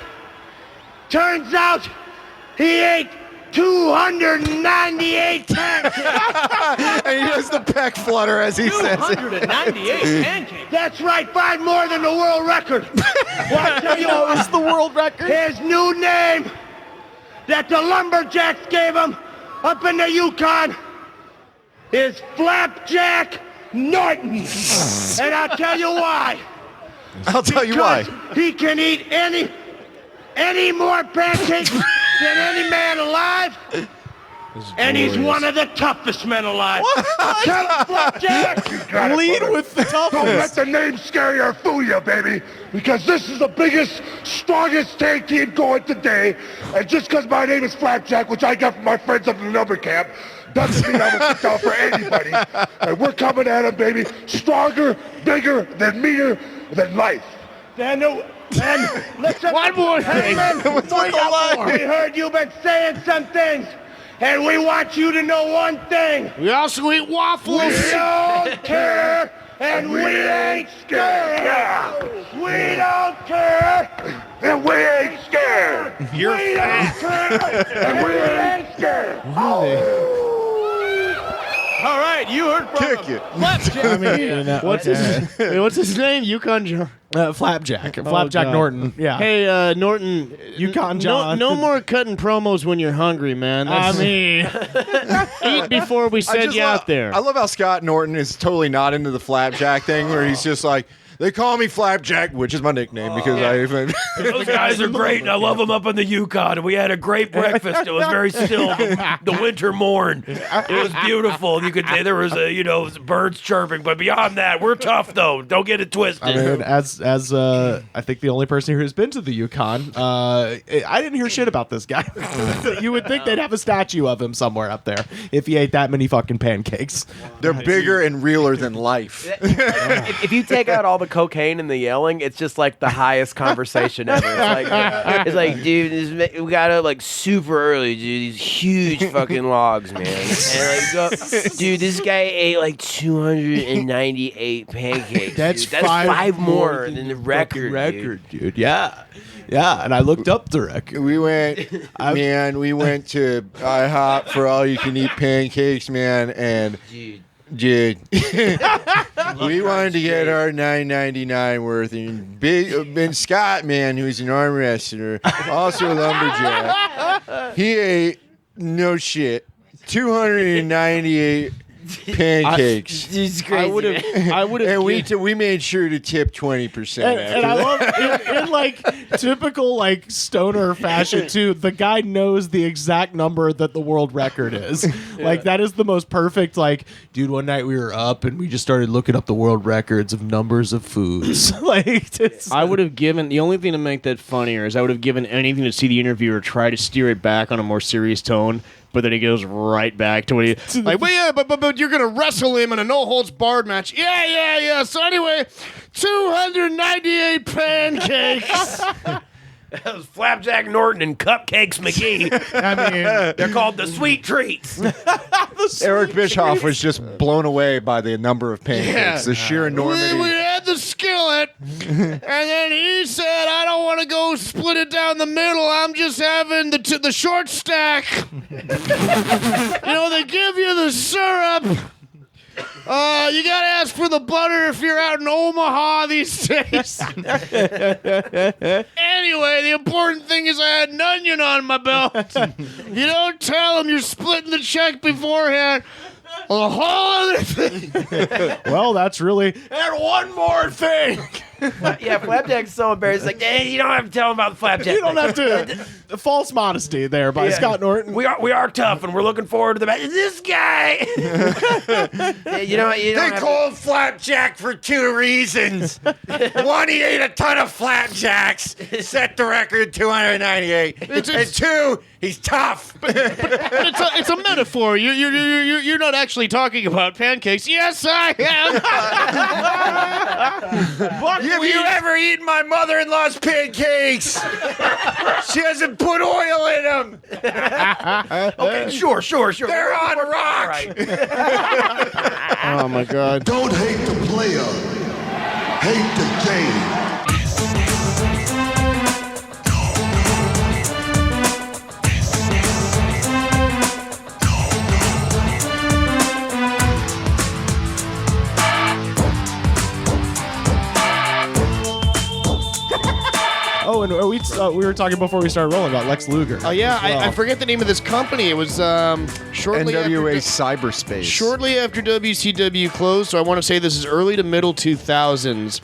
Turns out he ate 298 pancakes. And he does the peck flutter as he says it. 298 pancakes. That's right, 5 more than the world record. Well, I tell you what, it's the world record. his new name that the lumberjacks gave him up in the Yukon is Flapjack Norton. And I'll tell you why. I'll tell you why. Because he can eat any more pancakes than any man alive. And he's one of the toughest men alive. Tell him, Flapjack. Lead with the toughest. Don't let the name scare you or fool you, baby. Because this is the biggest, strongest tag team going today. And just because my name is Flapjack, which I got from my friends up in the number camp, doesn't mean I'm going to sit down for anybody. And we're coming at him, baby. Stronger, bigger, than meaner, than life. And listen, One more hey, thing. man, we heard you've been saying some things. And we want you to know one thing. We also eat waffles. We don't care, and we ain't scared. We don't care, and we ain't scared. We don't care, and we ain't scared. All right, you heard from Kick it. Flapjack. I mean, What's his name? Yukon John. Flapjack. Flapjack God. Norton. Yeah. Hey, Norton. Yukon John. No more cutting promos when you're hungry, man. I mean, Eat before we send you out there. I love how Scott Norton is totally not into the Flapjack thing, where he's just like, they call me Flapjack, which is my nickname because Those guys are great, and I love them up in the Yukon. And we had a great breakfast. It was very still, the winter morn. It was beautiful. You could there was birds chirping, but beyond that, we're tough though. Don't get it twisted. I mean, as I think the only person here who's been to the Yukon, I didn't hear shit about this guy. You would think they'd have a statue of him somewhere up there if he ate that many fucking pancakes. they're bigger and realer than life. If you take out all the cocaine and the yelling, it's just like the highest conversation ever. It's like, dude, we got up like super early, dude. These huge fucking logs, man. And dude, this guy ate like 298 pancakes. That's dude. That's five more than the record, dude. Yeah. Yeah, and I looked up the record. We went to IHOP for all you can eat pancakes, man, and dude, we wanted to get our $9.99 worth, and Scott, man, who's an arm wrestler, also a lumberjack, he ate no shit 298 pancakes. He's crazy. I would have. And we made sure to tip 20%. And I love in like typical like stoner fashion too. The guy knows the exact number that the world record is. Like that is the most perfect. Like, dude, one night we were up and we just started looking up the world records of numbers of foods. I would have given the only thing to make that funnier is I would have given anything to see the interviewer try to steer it back on a more serious tone. But then he goes right back to what he like. Well, yeah, but you're gonna wrestle him in a no holds barred match. Yeah. So anyway, 298 pancakes. That was Flapjack Norton and Cupcakes McGee. I mean, they're called the Sweet Treats. Eric Bischoff was just blown away by the number of pancakes, the sheer enormity. We had the skillet, and then he said, "I don't want to go split it down the middle. I'm just having the short stack." They give you the syrup. You gotta ask for the butter if you're out in Omaha these days. Anyway, the important thing is I had an onion on my belt. You don't tell them you're splitting the check beforehand. A whole other thing. Well, that's really. And one more thing. Yeah, Flapjack's so embarrassed. Like, hey, you don't have to tell him about the Flapjack. You don't have to. False modesty there by Scott Norton. We are tough, and we're looking forward to the match. This guy. They called Flapjack for two reasons. One, he ate a ton of flapjacks, set the record 298. And two, he's tough. But it's a metaphor. You're not actually talking about pancakes. Yes, I am. Have you ever eaten my mother-in-law's pancakes? She hasn't put oil in them. Okay, sure. They're on rock. Oh my God! Don't hate the player, hate the game. Oh, and we were talking before we started rolling about Lex Luger. Oh yeah, I forget the name of this company. It was shortly NWA after Cyberspace. Shortly after WCW closed, so I want to say this is early to middle 2000s.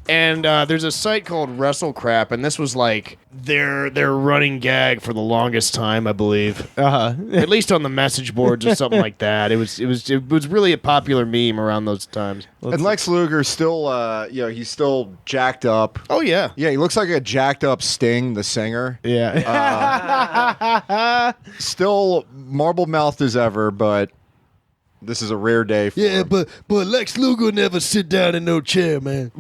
And there's a site called WrestleCrap, and this was like their running gag for the longest time, I believe. At least on the message boards or something like that. It was really a popular meme around those times. And Lex Luger still, he's still jacked up. Oh yeah, yeah. He looks like a jacked up Sting, the singer. Yeah. Still marble mouthed as ever, but. This is a rare day for him. but Lex Luger never sit down in no chair, man.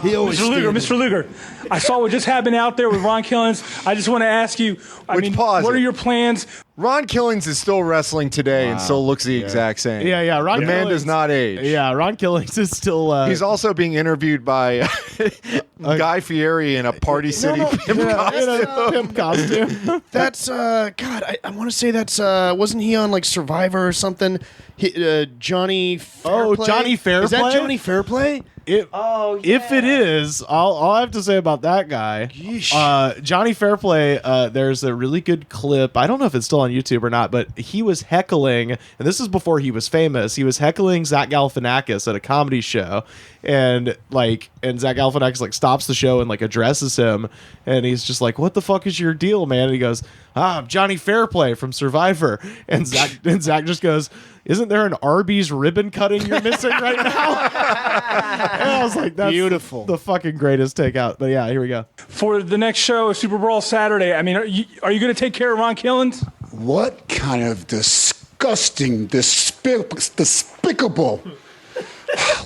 He always Mr. Luger, I saw what just happened out there with Ron Killings. I just want to ask you, what are your plans? Ron Killings is still wrestling today and still looks the exact same. Yeah. The man does not age. Yeah, Ron Killings is still. He's also being interviewed by Guy Fieri in a Party City pimp costume. That's God. I want to say that's wasn't he on like Survivor or something? Johnny Fairplay. Oh, Johnny Fairplay. Is that Johnny Fairplay? If it is, all I have to say about that guy, Johnny Fairplay, there's a really good clip. I don't know if it's still on YouTube or not, but he was heckling, and this is before he was famous. He was heckling Zach Galifianakis at a comedy show, and Zach Galifianakis stops the show and addresses him, and he's just like, "What the fuck is your deal, man?" And he goes, "I'm Johnny Fairplay from Survivor," and Zach just goes, "Isn't there an Arby's ribbon cutting you're missing right now?" And I was like, "That's beautiful, the fucking greatest takeout." But yeah, here we go. For the next show, Super Brawl Saturday, are you going to take care of Ron Killings? What kind of disgusting, despicable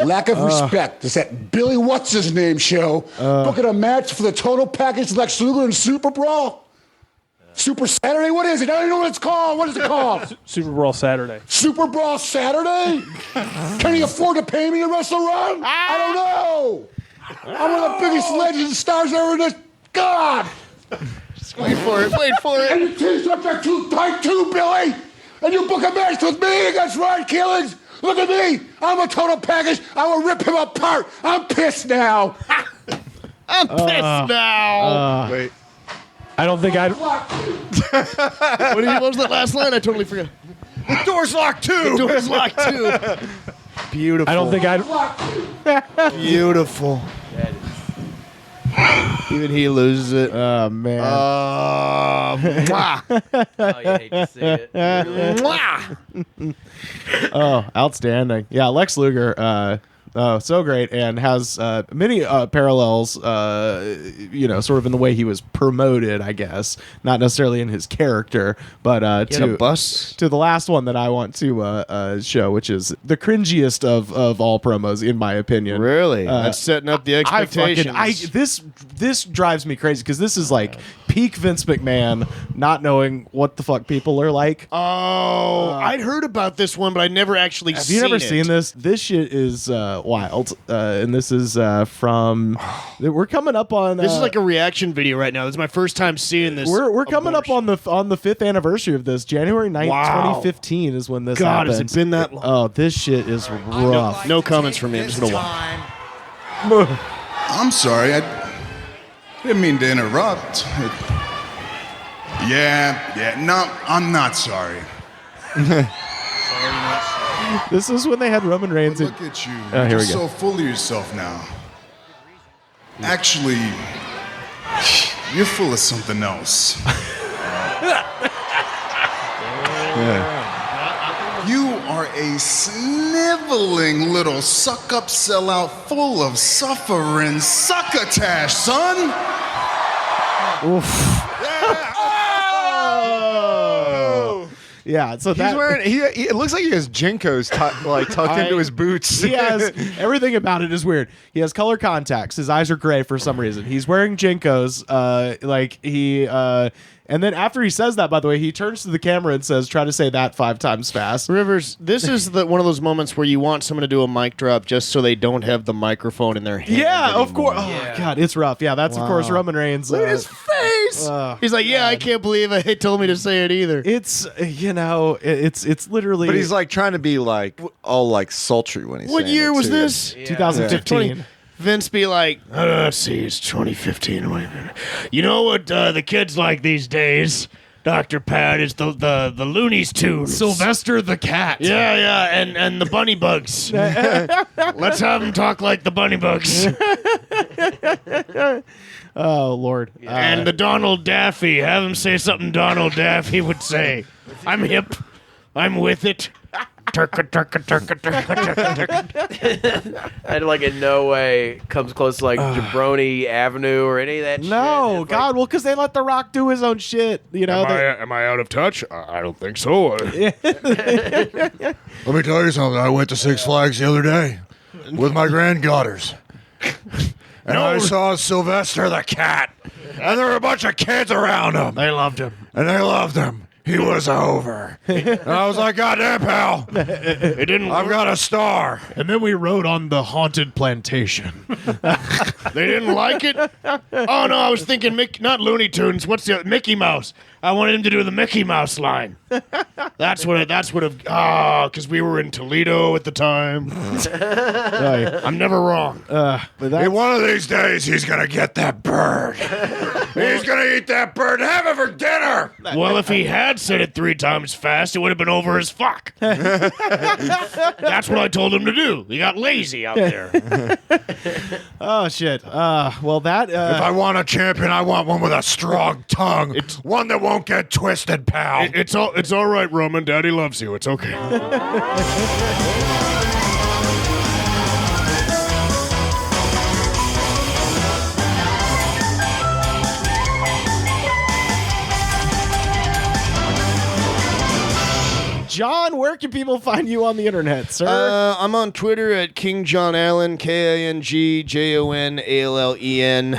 lack of respect is that Billy What's-His-Name show booking a match for the total package Lex Luger and Super Brawl? Super Saturday? What is it? I don't even know what it's called. What is it called? Super Brawl Saturday. Super Brawl Saturday? Can he afford to pay me to wrestle Ron? I don't know. I'm one of the biggest legends and stars ever in this. God! Wait for it. And your team's up there too tight too, Billy. And you book a match with me against Ron Killings. Look at me. I'm a total package. I will rip him apart. I'm pissed now. I'm pissed now. Wait. I don't think I'd. What was that last line? I totally forgot. The door's locked too. The door's locked too. Beautiful. I don't think I'd. Beautiful. Even he loses it. Oh man. Mwah. Oh, you hate to see it. Mwah. Oh, outstanding. Yeah, Lex Luger, so great, and has many parallels, sort of in the way he was promoted, I guess. Not necessarily in his character, but to the last one that I want to show, which is the cringiest of all promos, in my opinion. Really? That's setting up the expectations. This drives me crazy, because this is like peak Vince McMahon not knowing what the fuck people are like. Oh, I'd heard about this one, but I never actually Have seen you never it. seen this? This shit is wild. And this is from... We're coming up on... This is like a reaction video right now. This is my first time seeing this. We're coming up on the 5th anniversary of this. January 9th, Wow. 2015 is when this God, happens. has it been that long? Oh, this shit is rough. No comments from me. I'm just going to watch. I'm sorry. I didn't mean to interrupt. No, I'm not sorry. This is when they had Roman Reigns. Look at you. Oh, here You're we go. so full of yourself now. Actually, you're full of something else. You are a sniveling little suck-up sellout full of suffering succotash, son! Oof. Yeah, so He's wearing. It looks like he has Jinkos tucked into his boots. He has everything about it is weird. He has color contacts. His eyes are gray for some reason. He's wearing Jinkos. And then after he says that, by the way, he turns to the camera and says, "Try to say that 5 times fast." Rivers, this is one of those moments where you want someone to do a mic drop just so they don't have the microphone in their hand. Yeah, of anymore. course. Oh, God, it's rough. Yeah, that's, of course, Roman Reigns. Look at his face. He's like, I can't believe they told me to say it either. It's, it's literally... But he's like trying to be like all like sultry when he's What saying year it, was too. this? 2015. Vince be like, let's see, it's 2015. Wait a minute. You know what the kids like these days, Dr. Pat, is the Looney Tunes. Sylvester the Cat. Yeah, and the Bunny Bugs. Let's have them talk like the Bunny Bugs. Oh, Lord. And the Donald Daffy. Have him say something Donald Daffy would say. I'm hip. I'm with it. Turka, turka, turka, turka, turka, turka. And like in no way comes close to like Jabroni Avenue or any of that shit. No, It's God, well, because they let The Rock do his own shit. You know, Am I out of touch? I don't think so. Let me tell you something. I went to Six Flags the other day with my granddaughters. And I saw Sylvester the Cat. And there were a bunch of kids around him. They loved him. And they loved him. He was over. And I was like, God damn, pal. It didn't I've got a star. And then we rode on the haunted plantation. They didn't like it? Oh, no, I was thinking not Looney Tunes. What's the Mickey Mouse? I wanted him to do the Mickey Mouse line. That's what because we were in Toledo at the time. I'm never wrong. In one of these days, he's going to get that bird. He's going to eat that bird and have it for dinner. Well, if he had said it 3 times fast, it would have been over as fuck. That's what I told him to do. He got lazy out there. Oh, shit. Well, that... If I want a champion, I want one with a strong tongue. One that won't get twisted, pal. It's all right, Roman. Daddy loves you. It's okay. John, where can people find you on the internet, sir? I'm on Twitter at King John Allen, KingJonAllen.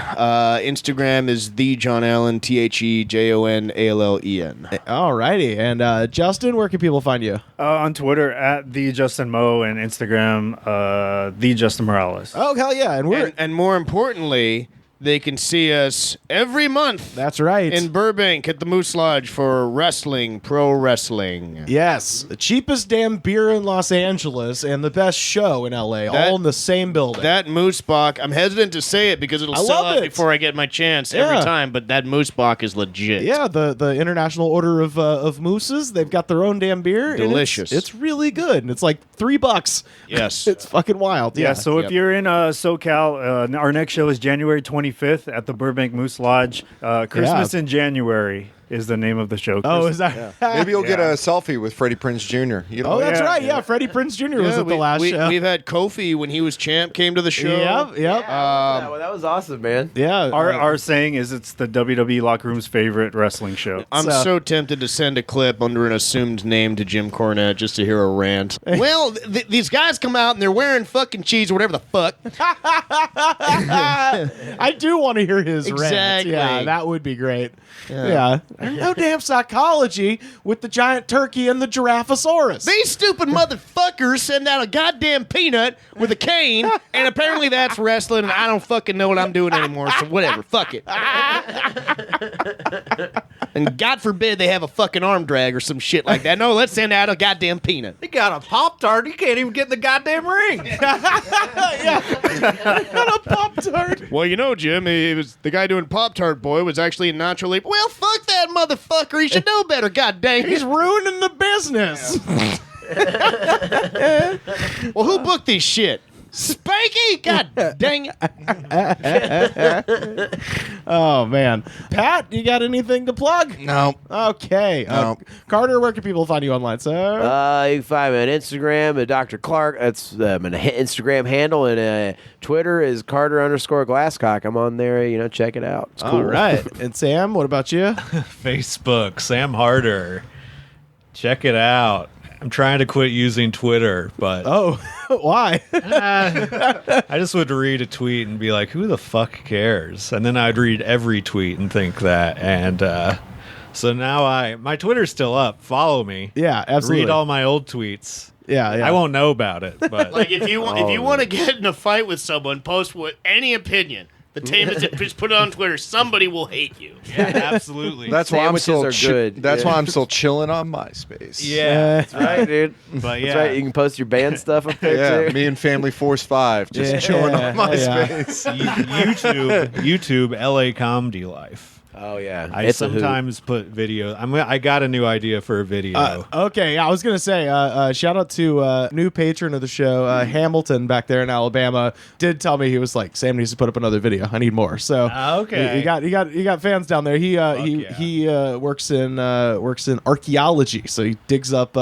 Instagram is the John Allen, TheJonAllen. All righty. And Justin, where can people find you? On Twitter at the Justin Mo and Instagram the Justin Morales. Oh, hell yeah. And we're and more importantly, they can see us every month. That's right. In Burbank at the Moose Lodge for wrestling, pro wrestling. Yes, the cheapest damn beer in Los Angeles and the best show in LA, all in the same building. That Moose Bock, I'm hesitant to say it because it'll I sell love out it. before I get my chance every time, but that Moose Bock is legit. Yeah, the International Order of Mooses, they've got their own damn beer. and Delicious. It's really good, and it's like $3 Yes. It's fucking wild. Yeah, so if you're in SoCal, our next show is January 25th at the Burbank Moose Lodge. Christmas in January is the name of the show. Oh, is that? Maybe you'll get a selfie with Freddie Prinze Jr. You know? Oh, that's right. Yeah, Freddie Prinze Jr. was at the last show. We've had Kofi when he was champ, came to the show. Yep. That was awesome, man. Yeah. Our saying is it's the WWE locker room's favorite wrestling show. I'm so tempted to send a clip under an assumed name to Jim Cornette just to hear a rant. Well, these guys come out and they're wearing fucking cheese or whatever the fuck. I do want to hear his rant. Exactly. Yeah, that would be great. Yeah. No damn psychology with the giant turkey and the Giraffosaurus. These stupid motherfuckers send out a goddamn peanut with a cane, and apparently that's wrestling, and I don't fucking know what I'm doing anymore, so whatever, fuck it. And God forbid they have a fucking arm drag or some shit like that. No, let's send out a goddamn peanut. He got a Pop-Tart. He can't even get in the goddamn ring. Not a Pop-Tart. Well, you know, Jim, it was the guy doing Pop-Tart Boy was actually in Nacho Libre. Well, fuck that motherfucker. He should know better, god dang it. He's ruining the business. Well, who booked this shit? Spanky? God dang it. Oh, man. Pat, you got anything to plug? No. Okay. No. Carter, where can people find you online, sir? You can find me on Instagram at Dr. Clark. That's my Instagram handle, and Twitter is Carter_Glasscock. I'm on there. Check it out. It's cool. All right. And Sam, what about you? Facebook, Sam Harder. Check it out. I'm trying to quit using Twitter, but why? I just would read a tweet and be like, who the fuck cares? And then I'd read every tweet and think that. And so now my Twitter's still up. Follow me. Yeah, absolutely. Read all my old tweets. Yeah. I won't know about it, but Like, if you want to get in a fight with someone, post with any opinion. The team is just put it on Twitter. Somebody will hate you. Yeah, absolutely. That's why I'm still Sandwiches are good. That's Yeah. why I'm still chilling on MySpace. Yeah, That's right, dude. But yeah. That's right. You can post your band stuff up there, Yeah, too. me and Family Force 5 just chilling on MySpace. YouTube, LA Comedy Life. Oh, yeah. I It's a hoot. sometimes put video. I got a new idea for a video. Okay, I was gonna say, shout out to new patron of the show, Hamilton back there in Alabama. Did tell me he was like, Sam needs to put up another video. I need more. So Okay. you got fans down there. He works in archaeology, so he digs up.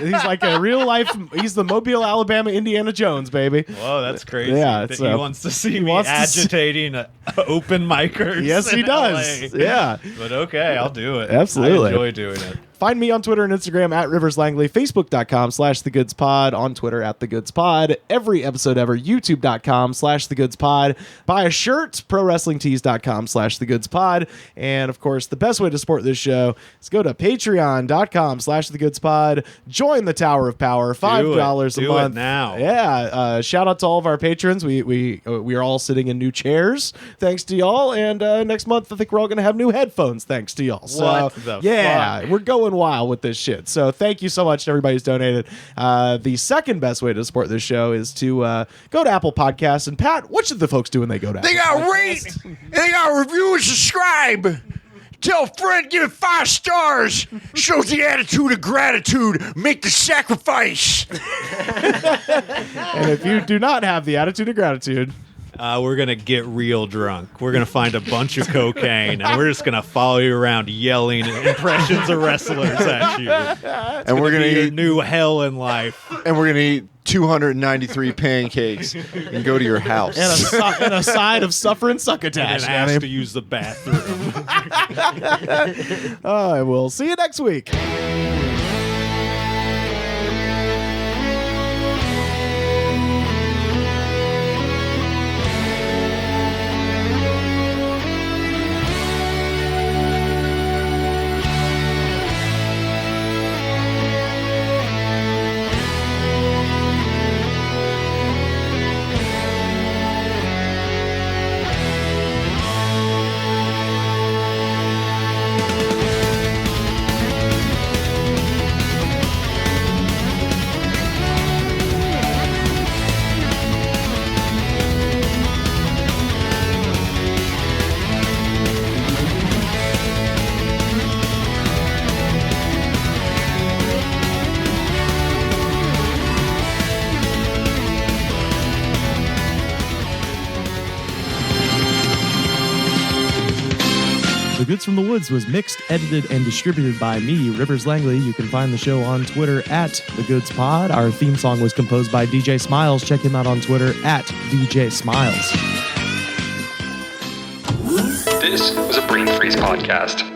He's like a real life. He's the Mobile, Alabama, Indiana Jones, baby. Whoa, that's crazy. Yeah, That so- he wants to see me wants to see- agitating open micers. Yes, he in does. LA. Yeah. But okay, I'll do it. Absolutely. I enjoy doing it. Find me on Twitter and Instagram at Rivers Langley, Facebook.com/TheGoodsPod, on Twitter at TheGoodsPod, every episode ever, YouTube.com/TheGoodsPod. Buy a shirt, ProWrestlingTees.com/TheGoodsPod. And of course, the best way to support this show is go to Patreon.com/TheGoodsPod. Join the Tower of Power, $5 a Do it month. now. Yeah. Shout out to all of our patrons. We are all sitting in new chairs, thanks to y'all. And next month, I think we're all going to have new headphones, thanks to y'all. So, What the yeah, fuck? we're going wild with this shit. So thank you so much to everybody who's donated. The second best way to support this show is to go to Apple Podcasts. And Pat, what should the folks do when they go to They Apple got rate, and they got review and subscribe. Tell a friend, give it 5 stars. Shows the attitude of gratitude. Make the sacrifice. And if you do not have the attitude of gratitude, We're going to get real drunk. We're going to find a bunch of cocaine, and we're just going to follow you around yelling impressions of wrestlers at you. And we're gonna be your eat new hell in life. and we're gonna eat 293 pancakes and go to your house. and a side of suffering succotash. And ask to use the bathroom. I will see you next week. The Goods from the Woods was mixed, edited, and distributed by me, Rivers Langley. You can find the show on Twitter at The Goods Pod. Our theme song was composed by DJ Smiles. Check him out on Twitter at DJ Smiles. This was a Brain Freeze podcast.